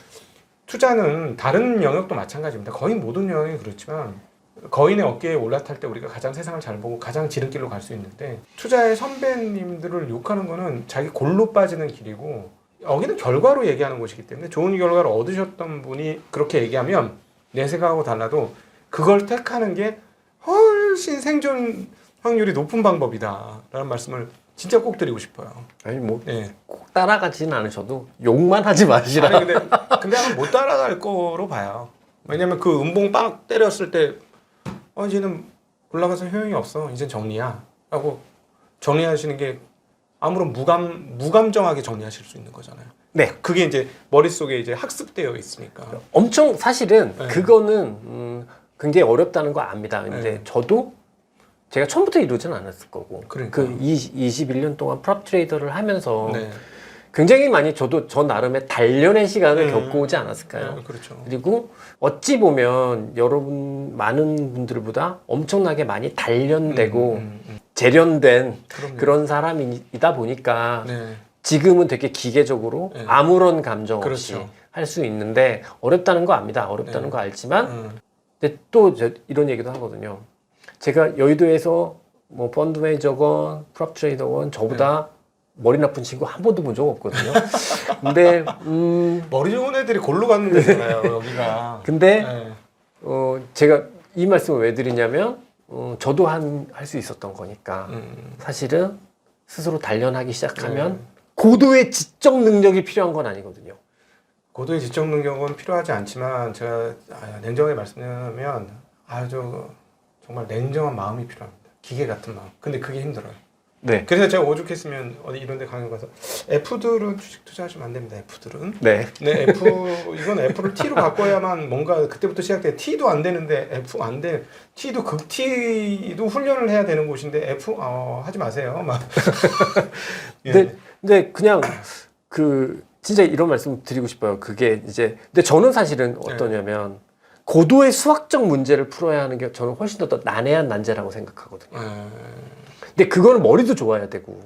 투자는 다른 영역도 마찬가지입니다. 거의 모든 영역이 그렇지만 거인의 어깨에 올라탈 때 우리가 가장 세상을 잘 보고 가장 지름길로 갈 수 있는데 투자의 선배님들을 욕하는 거는 자기 골로 빠지는 길이고 여기는 결과로 얘기하는 곳이기 때문에 좋은 결과를 얻으셨던 분이 그렇게 얘기하면 내 생각하고 달라도 그걸 택하는 게 훨씬 생존 확률이 높은 방법이다라는 말씀을 진짜 꼭 드리고 싶어요. 아니 뭐 꼭 따라가지는 않으셔도 욕만 하지 마시라. 아니 근데 아마 못 따라갈 거로 봐요. 왜냐면 그 음봉 빵 때렸을 때 이제는 올라가서 효용이 없어. 이제 정리야. 하고 정리하시는 게 아무런 무감정하게 정리하실 수 있는 거잖아요. 네. 그게 이제 머릿속에 이제 학습되어 있으니까. 엄청 사실은 그거는 굉장히 어렵다는 거 압니다. 근데 저도 제가 처음부터 이러진 않았을 거고 그러니까요. 그 21년 동안 프롭 트레이더를 하면서 굉장히 많이 저도 저 나름의 단련의 시간을 겪고 오지 않았을까요? 그렇죠. 그리고 어찌 보면 여러분 많은 분들보다 엄청나게 많이 단련되고 재련된 그럼요. 그런 사람이다 보니까 지금은 되게 기계적으로 아무런 감정 없이 그렇죠. 할 수 있는데 어렵다는 거 압니다. 어렵다는 거 알지만 근데 또 이런 얘기도 하거든요. 제가 여의도에서 뭐 펀드 매니저건 프롭 트레이더건 저보다 머리 나쁜 친구 한 번도 본 적 없거든요. 근데 머리 좋은 애들이 골로 가는 데잖아요, 여기가. 근데 제가 이 말씀을 왜 드리냐면 저도 할 수 있었던 거니까 사실은 스스로 단련하기 시작하면 고도의 지적 능력이 필요한 건 아니거든요. 고도의 지적 능력은 필요하지 않지만 제가 냉정하게 말씀드리면 정말 냉정한 마음이 필요합니다. 기계 같은 마음. 근데 그게 힘들어요. 네. 그래서 제가 오죽했으면 어디 이런 데 강연 가서 F들은 주식 투자하시면 안 됩니다. F들은. 네. 이건 F를 T로 바꿔야만 뭔가 그때부터 시작돼. T도 안 되는데 F 안 돼. T도 극 T도 훈련을 해야 되는 곳인데 F 하지 마세요. 막. 근데 그냥 진짜 이런 말씀 드리고 싶어요. 그게 이제 근데 저는 사실은 어떠냐면 고도의 수학적 문제를 풀어야 하는 게 저는 훨씬 더 난해한 난제라고 생각하거든요. 근데 그거는 머리도 좋아야 되고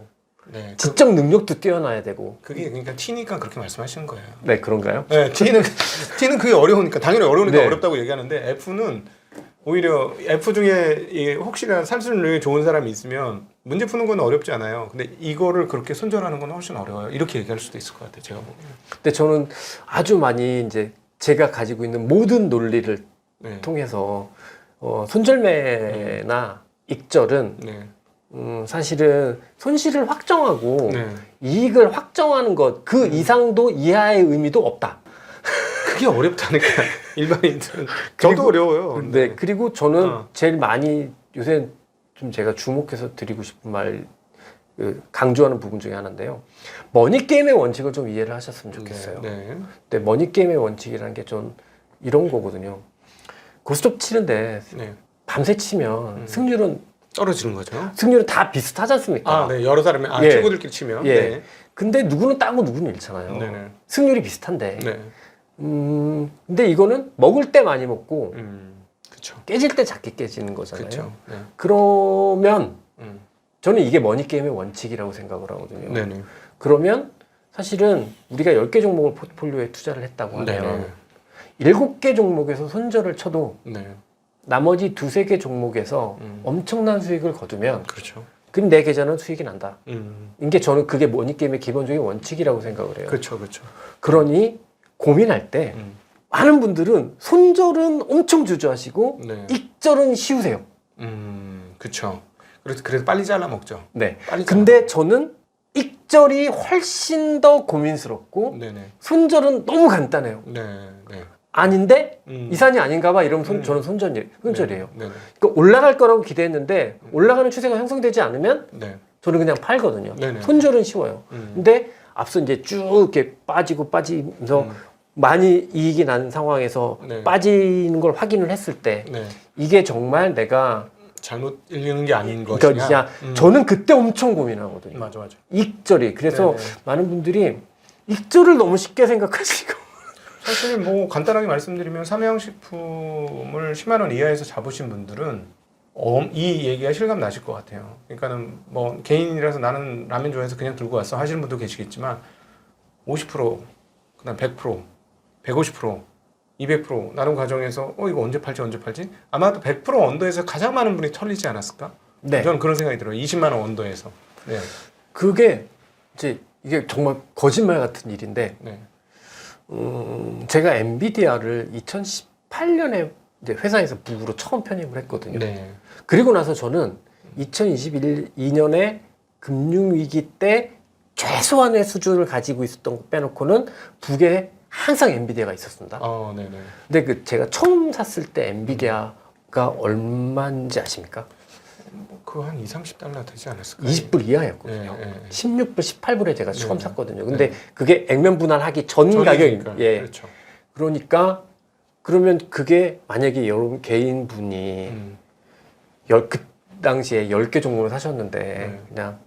지적 능력도 뛰어나야 되고 그게 그러니까 T니까 그렇게 말씀하시는 거예요. 네, 그런가요? 네, T는 그게 어려우니까 당연히 어려우니까 어렵다고 얘기하는데 F는 오히려 F 중에 혹시나 산술력이 좋은 사람이 있으면 문제 푸는 건 어렵지 않아요. 근데 이거를 그렇게 손절하는 건 훨씬 어려워요. 이렇게 얘기할 수도 있을 것 같아요. 제가 보기에는. 근데 저는 아주 많이 이제 제가 가지고 있는 모든 논리를 통해서 손절매나 익절은 사실은 손실을 확정하고 이익을 확정하는 것 그 이상도 이하의 의미도 없다. 그게 어렵다니까 일반인들은. 저도 어려워요. 네. 그리고 저는 제일 많이 요새 좀 제가 주목해서 드리고 싶은 말 강조하는 부분 중에 하나인데요. 머니게임의 원칙을 좀 이해를 하셨으면 좋겠어요. 근데 머니게임의 원칙이라는 게 좀 이런 거거든요. 고스톱 치는데 밤새 치면 승률은 떨어지는 거죠. 승률은 다 비슷하지 않습니까? 여러 사람이 친구들끼리 치면. 근데 누구는 따고 누구는 잃잖아요. 승률이 비슷한데. 근데 이거는 먹을 때 많이 먹고 그쵸. 깨질 때 작게 깨지는 거잖아요. 그쵸. 그러면 저는 이게 머니게임의 원칙이라고 생각을 하거든요. 그러면 사실은 우리가 10개 종목을 포트폴리오에 투자를 했다고 하면 7개 종목에서 손절을 쳐도 나머지 2-3개 종목에서 엄청난 수익을 거두면 그럼 내 계좌는 수익이 난다. 이게 저는 그게 머니게임의 기본적인 원칙이라고 생각을 해요. 그렇죠. 그러니 고민할 때 많은 분들은 손절은 엄청 주저하시고 익절은 쉬우세요. 그렇죠. 그래서 빨리 잘라 먹죠. 네. 근데 저는 익절이 훨씬 더 고민스럽고 손절은 너무 간단해요. 아닌데 이 산이 아닌가 봐 이러면 저는 손절이에요. 그러니까 올라갈 거라고 기대했는데 올라가는 추세가 형성되지 않으면 저는 그냥 팔거든요. 네네. 손절은 쉬워요. 근데 앞서 이제 쭉 이렇게 빠지면서 많이 이익이 나는 상황에서 네. 빠지는 걸 확인을 했을 때 네. 이게 정말 내가 잘못 읽는 게 아닌 그러니까 것이냐. 그냥 저는 그때 엄청 고민하거든요. 맞아. 익절이. 그래서 네네. 많은 분들이 익절을 너무 쉽게 생각하시고 사실 뭐 간단하게 말씀드리면 삼양식품을 10만 원 이하에서 잡으신 분들은 이 얘기가 실감 나실 것 같아요. 그러니까는 뭐 개인이라서 나는 라면 좋아해서 그냥 들고 왔어 하시는 분도 계시겠지만 50%, 그다음 100%, 150%, 200% 나눈 과정에서 이거 언제 팔지? 아마도 100% 언더에서 가장 많은 분이 털리지 않았을까? 네. 저는 그런 생각이 들어요. 20만 원 언더에서. 네. 그게 이제 이게 정말 거짓말 같은 일인데 네. 제가 엔비디아를 2018년에 이제 회사에서 북으로 처음 편입을 했거든요. 네. 그리고 나서 저는 2022년에 금융위기 때 최소한의 수준을 가지고 있었던 거 빼놓고는 북에 항상 엔비디아가 있었습니다. 네네. 근데 제가 처음 샀을 때 엔비디아가 얼마인지 아십니까? 그거 한 20, 30달러 되지 않았을까요? 20불 이하였거든요. 네. 16불, 18불에 제가 처음 네. 샀거든요. 근데 그게 액면 분할하기 전 가격입니다. 예. 그렇죠. 그러니까 그러면 그게 만약에 여러분 개인분이 그 당시에 10개 종목을 사셨는데 그냥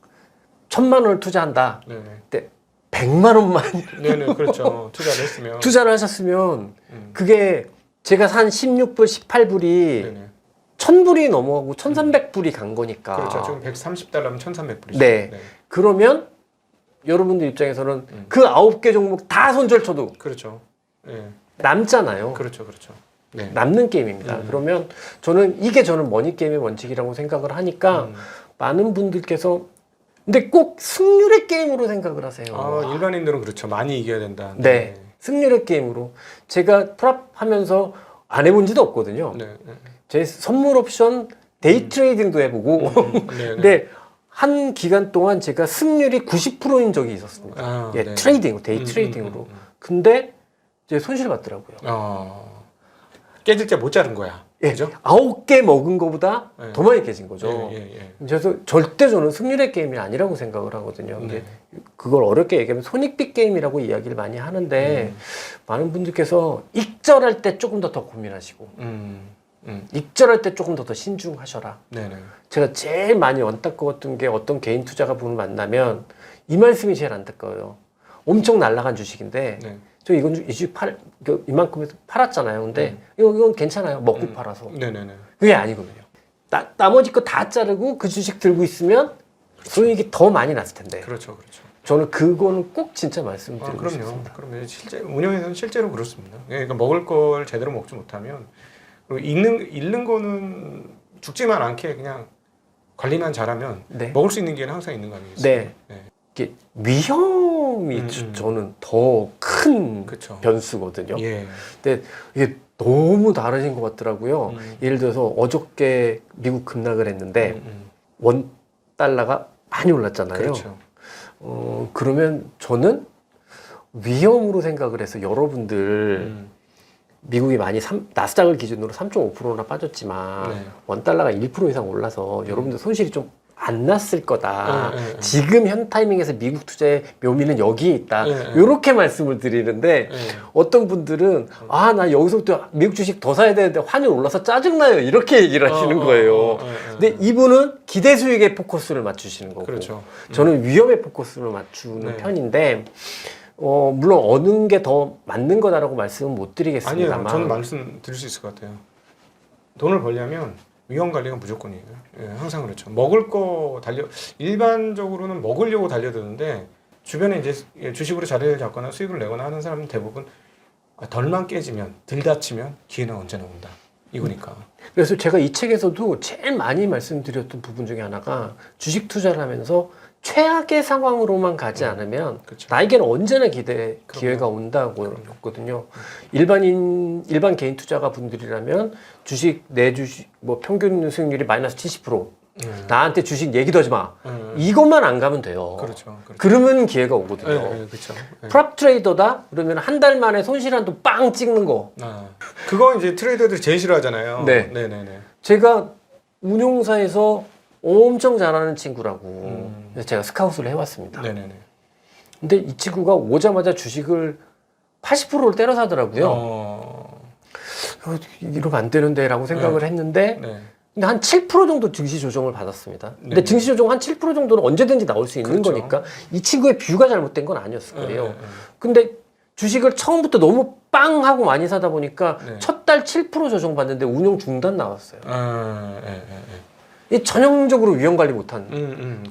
1,000만 원을 투자한다. 네네. 그때 100만 원만 네네, 그렇죠. 투자를 했으면. 투자를 하셨으면 그게 제가 산 16불, 18불이 네네. 1,000불이 넘어가고 1,300불이 간 거니까. 그렇죠. 지금 130달러면 1,300불이죠. 네. 그러면 여러분들 입장에서는 그 9개 종목 다 손절 쳐도 그렇죠. 네. 남잖아요. 그렇죠. 네. 남는 게임입니다. 그러면 저는 머니게임의 원칙이라고 생각을 하니까 많은 분들께서 근데 꼭 승률의 게임으로 생각을 하세요. 일반인들은 그렇죠. 많이 이겨야 된다. 네. 승률의 게임으로. 제가 프랍 하면서 안 해본 지도 없거든요. 네. 제 선물 옵션 데이 트레이딩도 해보고 네. 근데 한 기간 동안 제가 승률이 90%인 적이 있었습니다. 예, 네. 트레이딩, 데이 트레이딩으로. 근데 이제 손실 봤더라고요. 깨질 때 못 자른 거야. 예, 그죠? 9개 먹은 거보다 네. 더 많이 깨진 거죠. 예. 그래서 절대 저는 승률의 게임이 아니라고 생각을 하거든요. 근데 그걸 어렵게 얘기하면 손익비 게임이라고 이야기를 많이 하는데 많은 분들께서 익절할 때 조금 더 고민하시고 익절할 때 조금 더 신중하셔라. 네네. 제가 제일 많이 안타까웠던 게 어떤 개인 투자가 분을 만나면 이 말씀이 제일 안타까워요. 엄청 날아간 주식인데 네. 저 이건 이 주식 이만큼 해서 팔았잖아요. 근데 이건 괜찮아요. 먹고 팔아서. 네네네. 그게 아니거든요. 나머지 거 다 자르고 그 주식 들고 있으면 수익이 더 많이 났을 텐데. 그렇죠. 저는 그거는 꼭 진짜 말씀드리고 싶습니다. 그럼요. 실제 운영에서는 실제로 그렇습니다. 그러니까 먹을 걸 제대로 먹지 못하면 그리고 잃는 거는 죽지만 않게 그냥 관리만 잘하면 네. 먹을 수 있는 기회는 항상 있는 거 아니겠습니까? 네. 이게 위험이 저는 더 큰 그쵸. 변수거든요. 예. 근데 이게 너무 다르신 것 같더라고요. 예를 들어서 어저께 미국 급락을 했는데 원 달러가 많이 올랐잖아요. 그렇죠. 그러면 저는 위험으로 생각을 해서 여러분들 미국이 많이 나스닥을 기준으로 3.5%나 빠졌지만 네. 원 달러가 1% 이상 올라서 여러분들 손실이 좀 안 났을 거다. 네. 지금 현 타이밍에서 미국 투자의 묘미는 여기에 있다. 네. 이렇게 말씀을 드리는데 네. 어떤 분들은 나 여기서부터 미국 주식 더 사야 되는데 환율 올라서 짜증나요. 이렇게 얘기를 하시는 거예요. 근데 이분은 기대 수익에 포커스를 맞추시는 거고 그렇죠. 저는 위험에 포커스를 맞추는 네. 편인데 물론 어느 게 더 맞는 거다라고 말씀은 못 드리겠습니다만 아니요. 저는 말씀드릴 수 있을 것 같아요. 돈을 벌려면 위험 관리가 무조건이에요. 예, 항상 그렇죠. 일반적으로는 먹으려고 달려드는데 주변에 이제 주식으로 자리를 잡거나 수익을 내거나 하는 사람은 대부분 덜만 깨지면 덜 다치면 기회는 언제나 온다. 이거니까. 그래서 제가 이 책에서도 제일 많이 말씀드렸던 부분 중에 하나가 주식 투자를 하면서 최악의 상황으로만 가지 않으면 그렇죠. 나에게는 언제나 기회가 온다고 했거든요. 일반 개인 투자가 분들이라면 내 주식 뭐 평균 수익률이 마이너스 70%. 나한테 주식 얘기도 하지 마. 이것만 안 가면 돼요. 그렇죠. 그러면 기회가 오거든요. 네, 그렇죠. 프랍 트레이더다? 그러면 한 달 만에 손실 한도 빵 찍는 거. 그거 이제 트레이더들이 제일 싫어하잖아요. 네. 네네네. 제가 운용사에서 엄청 잘하는 친구라고 그래서 제가 스카웃을 해왔습니다. 네네네. 근데 이 친구가 오자마자 주식을 80%를 때려 사더라고요. 이러면 안 되는데 라고 생각을 했는데 네. 근데 한 7% 정도 증시 조정을 받았습니다. 근데 네네. 증시 조정 한 7% 정도는 언제든지 나올 수 있는 그렇죠. 거니까 이 친구의 뷰가 잘못된 건 아니었을 거예요. 네. 근데 주식을 처음부터 너무 빵 하고 많이 사다 보니까 네. 첫 달 7% 조정 받는데 운용 중단 나왔어요. 네. 이 전형적으로 위험 관리 못한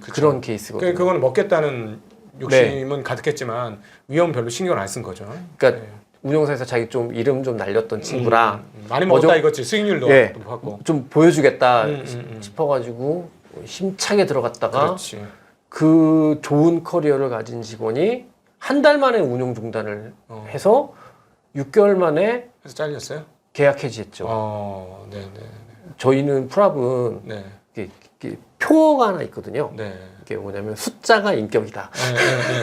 그쵸. 그런 케이스거든요. 그거는 먹겠다는 욕심은 가득했지만 위험 별로 신경을 안 쓴 거죠. 그러니까 운용사에서 자기 좀 이름 좀 날렸던 친구라 많이 먹었다 이거지. 수익률도 예, 높았고. 좀 보여주겠다 음. 싶어가지고 힘차게 들어갔다가 그렇지. 그 좋은 커리어를 가진 직원이 한 달 만에 운용 중단을 해서 6개월 만에 그래서 잘렸어요? 계약 해지했죠. 네네. 저희는 프랍은 네. 이게 표어가 하나 있거든요. 네. 이게 뭐냐면 숫자가 인격이다.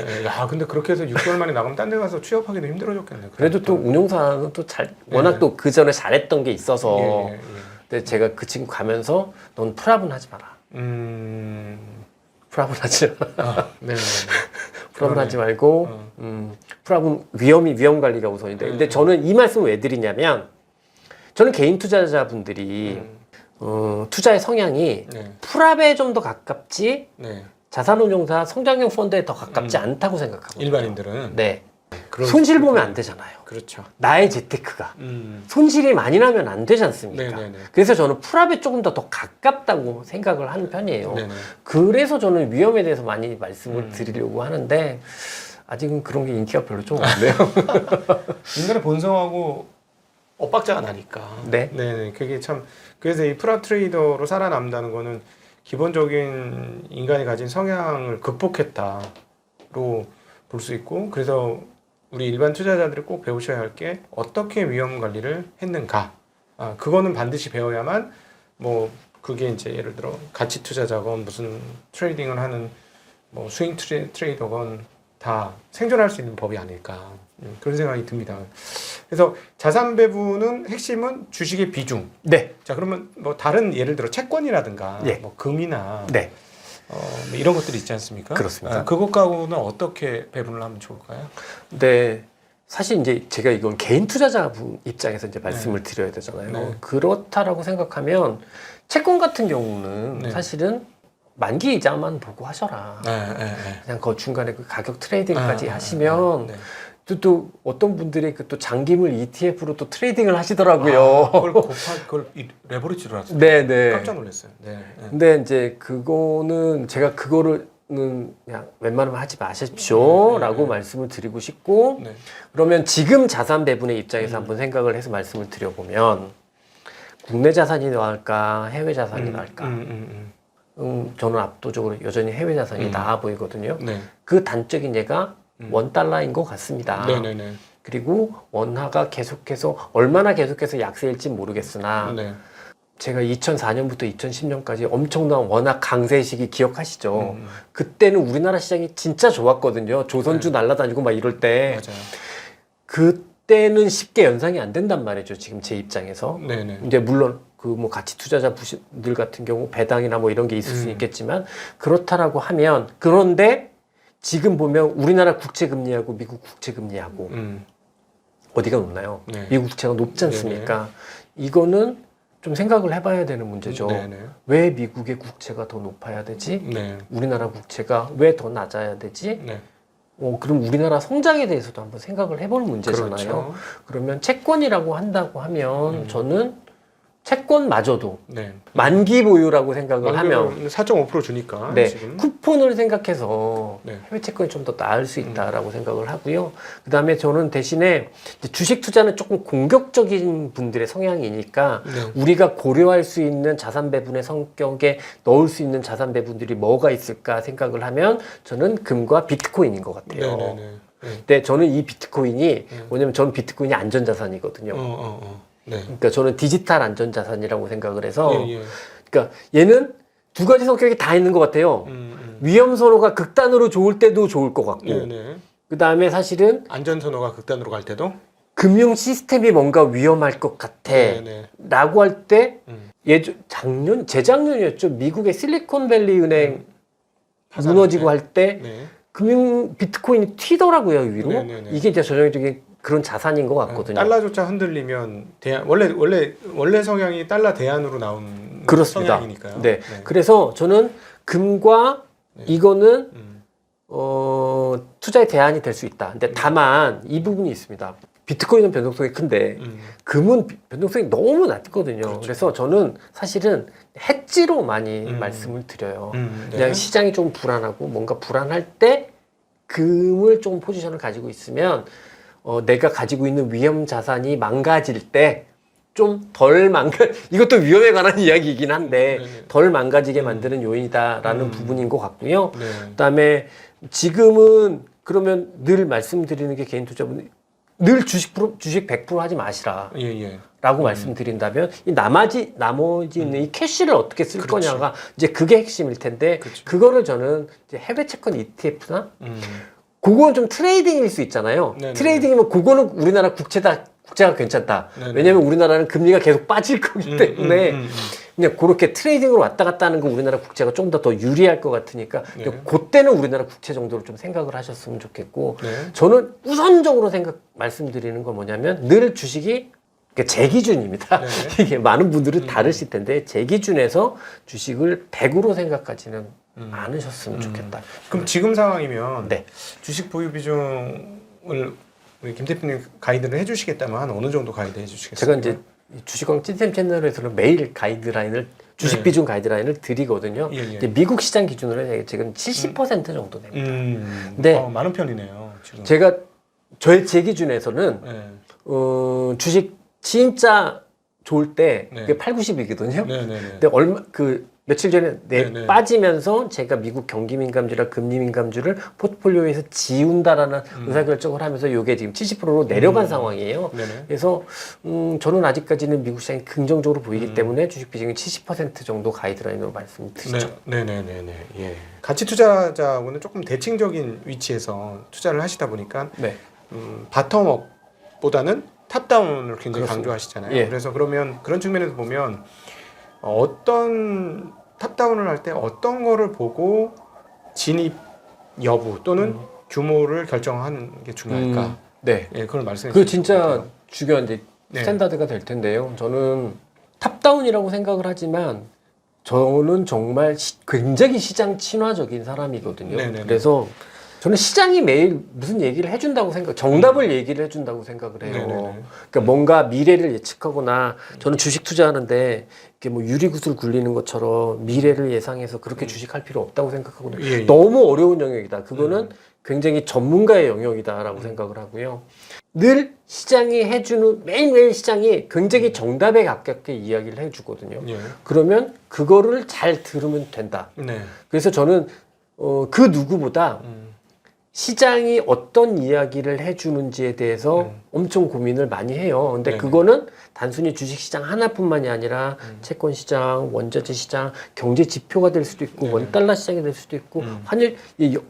네. 야, 근데 그렇게 해서 6개월 만에 나가면 딴 데 가서 취업하기도 힘들어졌겠네. 그래도 또 운용사는 또 워낙 또 그 전에 잘했던 게 있어서. 예. 근데 제가 그 친구 가면서 넌 프랍은 하지 마라. 프랍은 하지 마라. 네. 프랍은 하지 말고 프랍은 위험 관리가 우선인데. 근데 저는 이 말씀을 왜 드리냐면 저는 개인 투자자분들이 투자의 성향이 네. 프랍에 좀 더 가깝지 네. 자산운용사 성장형 펀드에 더 가깝지 않다고 생각하거든요. 일반인들은 네. 손실 보면 안 되잖아요. 그렇죠. 나의 재테크가 음. 손실이 많이 나면 안 되지 않습니까? 네네네. 그래서 저는 프랍에 조금 더 가깝다고 생각을 하는 편이에요. 네네. 그래서 저는 위험에 대해서 많이 말씀을 드리려고 하는데 아직은 그런 게 인기가 별로 좀 없네요. 인간의 본성하고 엇박자가 나니까. 네. 네네. 그게 참 그래서 이 프랍 트레이더로 살아남는다는 거는 기본적인 인간이 가진 성향을 극복했다로 볼 수 있고, 그래서 우리 일반 투자자들이 꼭 배우셔야 할 게 어떻게 위험 관리를 했는가. 그거는 반드시 배워야만 뭐 그게 이제 예를 들어 가치 투자자건 무슨 트레이딩을 하는 뭐 스윙 트레이더건 다 생존할 수 있는 법이 아닐까. 그런 생각이 듭니다. 그래서 자산 배분은 핵심은 주식의 비중. 네. 자, 그러면 뭐 다른 예를 들어 채권이라든가 예. 뭐 금이나 네. 뭐 이런 것들이 있지 않습니까? 그렇습니다. 그것하고는 어떻게 배분을 하면 좋을까요? 근데 사실 이제 제가 이건 개인 투자자분 입장에서 이제 말씀을 드려야 되잖아요. 네. 그렇다라고 생각하면 채권 같은 경우는 네. 사실은 만기 이자만 보고 하셔라. 그냥 그 중간에 그 가격 트레이딩까지 하시면 또 어떤 분들이 그 또 장기물 ETF로 또 트레이딩을 하시더라고요. 그걸 레버리지로 하죠. 네네. 깜짝 놀랐어요. 네. 근데 이제 그거는 제가 그거는 그냥 웬만하면 하지 마십시오라고 말씀을 드리고 싶고 네. 그러면 지금 자산 배분의 입장에서 한번 생각을 해서 말씀을 드려보면 국내 자산이 나을까 해외 자산이 나을까? 저는 압도적으로 여전히 해외 자산이 나아 보이거든요. 네. 그 단적인 예가 $1인 것 같습니다. 네네네. 그리고 원화가 계속해서 얼마나 계속해서 약세일지 모르겠으나 네. 제가 2004년부터 2010년까지 엄청난 원화 강세 시기 기억하시죠? 그때는 우리나라 시장이 진짜 좋았거든요. 조선주 날아다니고 막 이럴 때. 맞아요. 그때는 쉽게 연상이 안 된단 말이죠. 지금 제 입장에서. 네네. 이제 물론 그 뭐 가치 투자자들 같은 경우 배당이나 뭐 이런 게 있을 수 있겠지만 그렇다라고 하면 그런데 지금 보면 우리나라 국채 금리하고 미국 국채 금리하고 어디가 높나요? 네. 미국 국채가 높지 않습니까? 이거는 좀 생각을 해봐야 되는 문제죠. 네네. 왜 미국의 국채가 더 높아야 되지? 네. 우리나라 국채가 왜 더 낮아야 되지? 네. 그럼 우리나라 성장에 대해서도 한번 생각을 해볼 문제잖아요. 그렇죠. 그러면 채권이라고 한다고 하면 저는 채권마저도 네. 만기 보유라고 생각을 하면 4.5% 주니까 네, 지금. 쿠폰을 생각해서 네. 해외 채권이 좀 더 나을 수 있다라고 생각을 하고요. 그 다음에 저는 대신에 이제 주식 투자는 조금 공격적인 분들의 성향이니까 네. 우리가 고려할 수 있는 자산 배분의 성격에 넣을 수 있는 자산 배분들이 뭐가 있을까 생각을 하면 저는 금과 비트코인인 것 같아요. 네네네. 네. 근데 저는 이 비트코인이 뭐냐면 저는 비트코인이 안전자산이거든요. 네. 그러니까 저는 디지털 안전자산이라고 생각을 해서 예. 그러니까 얘는 두 가지 성격이 다 있는 것 같아요. 위험 선호가 극단으로 좋을 때도 좋을 것 같고 네네. 그 다음에 사실은 안전 선호가 극단으로 갈 때도 금융 시스템이 뭔가 위험할 것 같아 네네. 라고 할 때 재작년이었죠. 미국의 실리콘밸리 은행 무너지고 할 때 네. 비트코인이 튀더라고요, 위로. 네네네. 이게 이제 전형적인 그런 자산인 것 같거든요. 달러조차 흔들리면 원래 성향이 달러 대안으로 나온 그렇습니다. 성향이니까요. 네. 그래서 저는 금과 이거는 투자의 대안이 될 수 있다. 근데 다만 이 부분이 있습니다. 비트코인은 변동성이 큰데 금은 변동성이 너무 낮거든요. 그렇죠. 그래서 저는 사실은 해지로 많이 말씀을 드려요. 그냥 시장이 좀 불안하고 뭔가 불안할 때 금을 좀 포지션을 가지고 있으면 내가 가지고 있는 위험 자산이 망가질 때 좀 덜 이것도 위험에 관한 이야기이긴 한데 덜 망가지게 만드는 요인이다라는 부분인 것 같고요. 네. 그다음에 지금은 그러면 늘 말씀드리는 게 개인 투자분 늘 주식 100% 하지 마시라. 예. 라고 말씀드린다면 이 나머지 있는 이 캐시를 어떻게 쓸 거냐가 이제 그게 핵심일 텐데 그거를 저는 이제 해외 채권 ETF나 그거는 좀 트레이딩일 수 있잖아요. 네네. 트레이딩이면 그거는 우리나라 국제가 괜찮다. 네네. 왜냐하면 우리나라는 금리가 계속 빠질 거기 때문에 그냥 그렇게 트레이딩으로 왔다 갔다 하는 거 우리나라 국채가 좀 더 유리할 것 같으니까 그때는 우리나라 국채 정도로 좀 생각을 하셨으면 좋겠고 저는 우선적으로 말씀드리는 건 뭐냐면 늘 주식이 제 기준입니다. 이게 많은 분들은 다르실 텐데 제 기준에서 주식을 100으로 생각하지는 않으셨으면 좋겠다. 그럼 지금 상황이면 네. 주식 보유 비중을 우리 김 대표님 가이드를 해주시겠다면 어느 정도 가이드 해주시겠어요? 제가 이제 주식왕 찐쌤 채널에서는 매일 가이드라인을 주식 비중 가이드라인을 드리거든요. 이제 미국 시장 기준으로 지금 70% 정도 됩니다. 근데 많은 편이네요. 지금. 제가 제 기준에서는 주식 진짜 좋을 때 그게 8, 90이거든요. 근데 며칠 전에 빠지면서 제가 미국 경기민감주랑 금리민감주를 포트폴리오에서 지운다라는 의사결정을 하면서 이게 지금 70%로 내려간 상황이에요. 그래서 저는 아직까지는 미국 시장이 긍정적으로 보이기 때문에 주식 비중이 70% 정도 가이드라인으로 말씀드리죠. 예. 가치 투자자하고는 조금 대칭적인 위치에서 투자를 하시다 보니까 바텀업보다는 탑다운을 굉장히 강조하시잖아요. 예. 그래서 그러면 그런 측면에서 보면 어떤 탑다운을 할 때 어떤 거를 보고 진입 여부 또는 규모를 결정하는 게 중요할까? 네. 예, 그걸 말씀해 그 주시면 진짜 중요한 이제 스탠다드가 될 텐데요. 저는 탑다운이라고 생각을 하지만 저는 정말 굉장히 시장 친화적인 사람이거든요. 그래서 저는 시장이 매일 무슨 얘기를 해준다고 정답을 얘기를 해준다고 생각을 해요. 그러니까 뭔가 미래를 예측하거나 저는 주식 투자하는데 이렇게 뭐 유리구슬 굴리는 것처럼 미래를 예상해서 그렇게 주식할 필요 없다고 생각하거든요. 너무 어려운 영역이다. 그거는 굉장히 전문가의 영역이다라고 생각을 하고요. 늘 시장이 해주는 매일매일 시장이 굉장히 정답에 가깝게 이야기를 해주거든요. 그러면 그거를 잘 들으면 된다. 그래서 저는 그 누구보다 시장이 어떤 이야기를 해주는지에 대해서 엄청 고민을 많이 해요. 근데 그거는 단순히 주식시장 하나뿐만이 아니라 채권시장, 원자재 시장, 경제 지표가 될 수도 있고 원달러 시장이 될 수도 있고 환율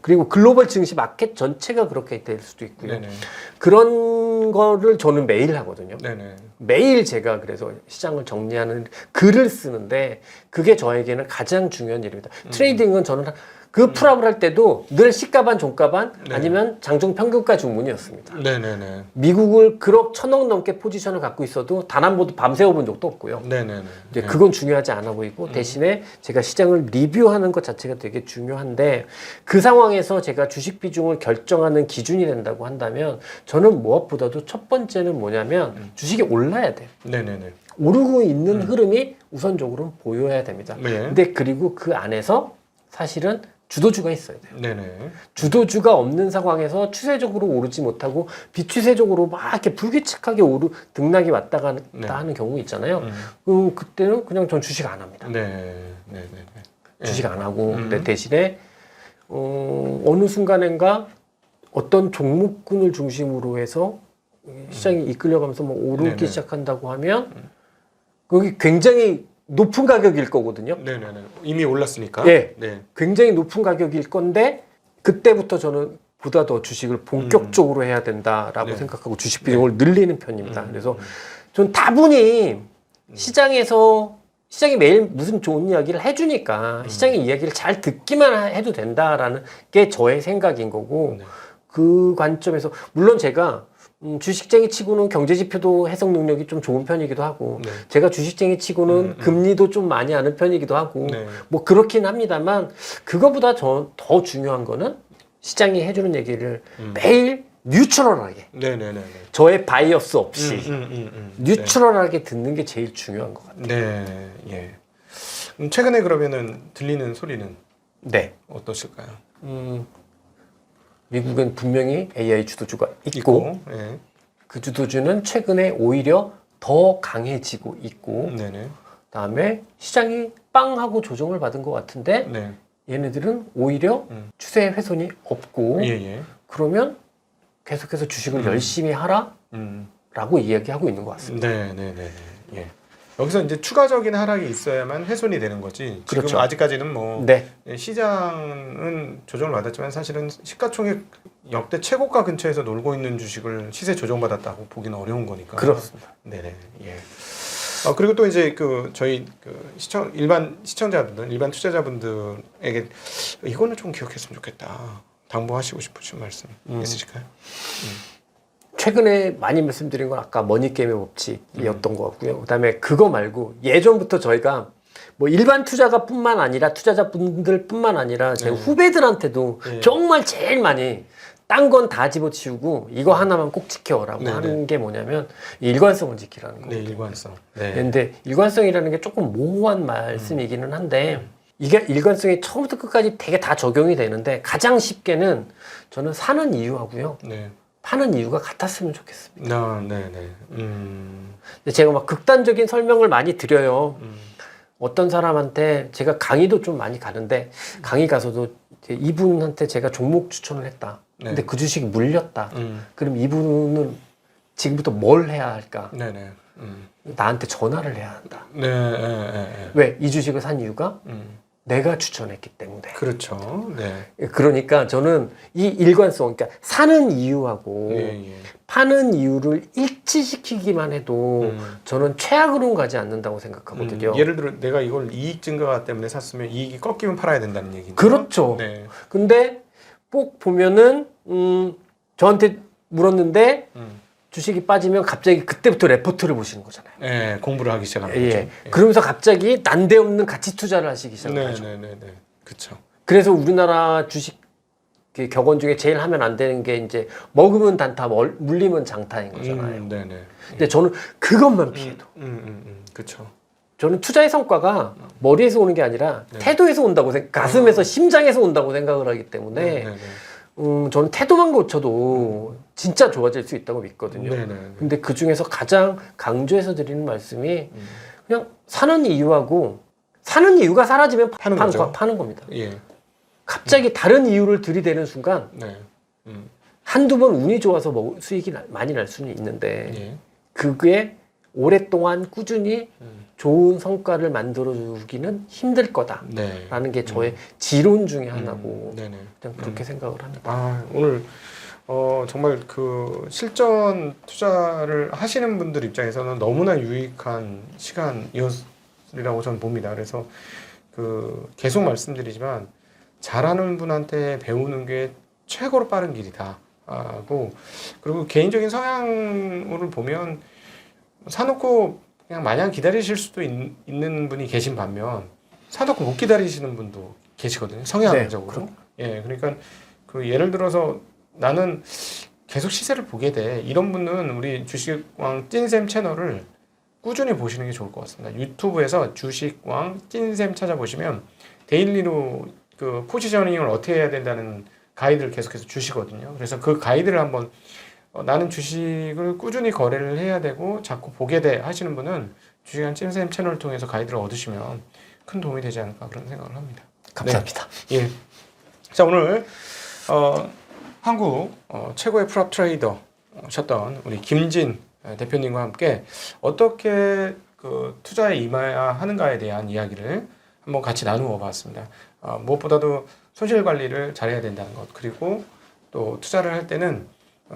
그리고 글로벌 증시 마켓 전체가 그렇게 될 수도 있고요. 그런 거를 저는 매일 하거든요. 매일 제가 그래서 시장을 정리하는 글을 쓰는데 그게 저에게는 가장 중요한 일입니다. 트레이딩은 저는 그 풀업을 할 때도 늘 시가반, 종가반 아니면 장중 평균가 주문이었습니다. 미국을 그럭 1,000억 넘게 포지션을 갖고 있어도 단 한 번도 밤새워 본 적도 없고요. 이제 그건 중요하지 않아 보이고 대신에 제가 시장을 리뷰하는 것 자체가 되게 중요한데 그 상황에서 제가 주식 비중을 결정하는 기준이 된다고 한다면 저는 무엇보다도 첫 번째는 뭐냐면 주식이 올라야 돼요. 오르고 있는 흐름이 우선적으로 보여야 됩니다. 근데 그리고 그 안에서 사실은 주도주가 있어야 돼요. 주도주가 없는 상황에서 추세적으로 오르지 못하고 비추세적으로 막 이렇게 불규칙하게 등락이 왔다 갔다 하는 경우 있잖아요. 그때는 그냥 전 주식 안 합니다. 주식 안 하고 근데 대신에 어느 순간인가 어떤 종목군을 중심으로 해서 시장이 이끌려가면서 뭐 오르기 시작한다고 하면 그게 굉장히 높은 가격일 거거든요. 이미 올랐으니까. 굉장히 높은 가격일 건데 그때부터 저는 보다 더 주식을 본격적으로 해야 된다라고 생각하고 주식 비중을 늘리는 편입니다. 그래서 전 다분히 시장에서 시장이 매일 무슨 좋은 이야기를 해주니까 시장의 이야기를 잘 듣기만 해도 된다라는 게 저의 생각인 거고 그 관점에서 물론 제가 주식쟁이 치고는 경제지표도 해석 능력이 좀 좋은 편이기도 하고 제가 주식쟁이 치고는 금리도 좀 많이 아는 편이기도 하고 뭐 그렇긴 합니다만 그거보다 더 중요한 거는 시장이 해주는 얘기를 매일 뉴트럴하게 저의 바이어스 없이 뉴트럴하게 듣는 게 제일 중요한 것 같아요. 네, 예. 최근에 그러면은 들리는 소리는 어떠실까요? 미국은 분명히 AI 주도주가 있고 예. 그 주도주는 최근에 오히려 더 강해지고 있고 그다음에 시장이 빵 하고 조정을 받은 것 같은데 얘네들은 오히려 추세 훼손이 없고 그러면 계속해서 주식을 열심히 하라 라고 이야기하고 있는 것 같습니다. 예. 여기서 이제 추가적인 하락이 있어야만 훼손이 되는 거지. 그렇죠. 지금 아직까지는 뭐 시장은 조정을 받았지만 사실은 시가총액 역대 최고가 근처에서 놀고 있는 주식을 시세 조정받았다고 보기는 어려운 거니까. 그렇습니다. 예. 그리고 또 이제 저희 일반 시청자분들, 일반 투자자분들에게 이거는 좀 기억했으면 좋겠다. 당부하시고 싶으신 말씀 있으실까요? 최근에 많이 말씀드린 건 아까 머니게임의 법칙이었던 것 같고요. 그다음에 그거 말고 예전부터 저희가 뭐 일반 투자가 뿐만 아니라 투자자분들 뿐만 아니라 제 후배들한테도 정말 제일 많이 딴 건 다 집어치우고 이거 하나만 꼭 지켜라고 하는 게 뭐냐면 일관성을 지키라는 거예요. 일관성. 근데 일관성이라는 게 조금 모호한 말씀이기는 한데 이게 일관성이 처음부터 끝까지 되게 다 적용이 되는데 가장 쉽게는 저는 사는 이유하고요. 파는 이유가 같았으면 좋겠습니다. 근데 제가 막 극단적인 설명을 많이 드려요. 어떤 사람한테 제가 강의도 좀 많이 가는데 강의 가서도 이분한테 제가 종목 추천을 했다. 근데 그 주식이 물렸다. 그럼 이분은 지금부터 뭘 해야 할까? 나한테 전화를 해야 한다. 왜? 이 주식을 산 이유가 내가 추천했기 때문에. 그렇죠. 그러니까 저는 이 일관성, 그러니까 사는 이유하고 파는 이유를 일치시키기만 해도 저는 최악으로는 가지 않는다고 생각하거든요. 예를 들어 내가 이걸 이익 증가 때문에 샀으면 이익이 꺾이면 팔아야 된다는 얘기죠. 그렇죠. 근데 꼭 보면은 저한테 물었는데 주식이 빠지면 갑자기 그때부터 레포트를 보시는 거잖아요. 공부를 하기 시작하는 거죠. 그러면서 갑자기 난데없는 가치 투자를 하시기 시작하죠. 그렇죠. 그래서 우리나라 주식 격언 중에 제일 하면 안 되는 게 이제 먹으면 단타, 물리면 장타인 거잖아요. 근데 저는 그것만 피해도. 그렇죠. 저는 투자의 성과가 머리에서 오는 게 아니라 태도에서 온다고 가슴에서 심장에서 온다고 생각을 하기 때문에 저는 태도만 고쳐도 진짜 좋아질 수 있다고 믿거든요. 근데 그 중에서 가장 강조해서 드리는 말씀이 그냥 사는 이유하고 사는 이유가 사라지면 파는 겁니다. 갑자기 다른 이유를 들이대는 순간 한두 번 운이 좋아서 수익이 많이 날 수는 있는데 그게 오랫동안 꾸준히 좋은 성과를 만들어주기는 힘들 거다라는 게 저의 지론 중에 하나고 그냥 그렇게 생각을 합니다. 오늘 정말 그 실전 투자를 하시는 분들 입장에서는 너무나 유익한 시간이었으리라고 저는 봅니다. 그래서 계속 말씀드리지만 잘하는 분한테 배우는 게 최고로 빠른 길이다 하고 그리고 개인적인 성향을 보면 사놓고 그냥 마냥 기다리실 수도 있는 분이 계신 반면 사놓고 못 기다리시는 분도 계시거든요. 성향적으로. 그러니까 예를 들어서 나는 계속 시세를 보게 돼. 이런 분은 우리 주식왕 찐쌤 채널을 꾸준히 보시는 게 좋을 것 같습니다. 유튜브에서 주식왕 찐쌤 찾아보시면 데일리로 포지셔닝을 어떻게 해야 된다는 가이드를 계속해서 주시거든요. 그래서 그 가이드를 한번 나는 주식을 꾸준히 거래를 해야 되고 자꾸 보게 돼 하시는 분은 주식왕 찐쌤 채널을 통해서 가이드를 얻으시면 큰 도움이 되지 않을까 그런 생각을 합니다. 감사합니다. 자, 오늘 한국 최고의 프랍 트레이더셨던 우리 김진 대표님과 함께 어떻게 투자에 임해야 하는가에 대한 이야기를 한번 같이 나누어 봤습니다. 무엇보다도 손실 관리를 잘해야 된다는 것, 그리고 또 투자를 할 때는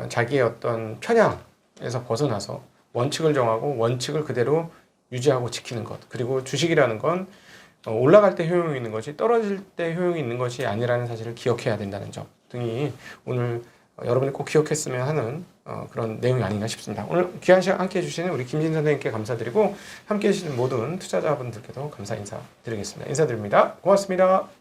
자기의 어떤 편향에서 벗어나서 원칙을 정하고 원칙을 그대로 유지하고 지키는 것, 그리고 주식이라는 건 올라갈 때 효용이 있는 것이 떨어질 때 효용이 있는 것이 아니라는 사실을 기억해야 된다는 점 등이 오늘 여러분이 꼭 기억했으면 하는 그런 내용이 아닌가 싶습니다. 오늘 귀한 시간 함께 해주시는 우리 김진 선생님께 감사드리고 함께 해주시는 모든 투자자분들께도 감사 인사드리겠습니다. 인사드립니다. 고맙습니다.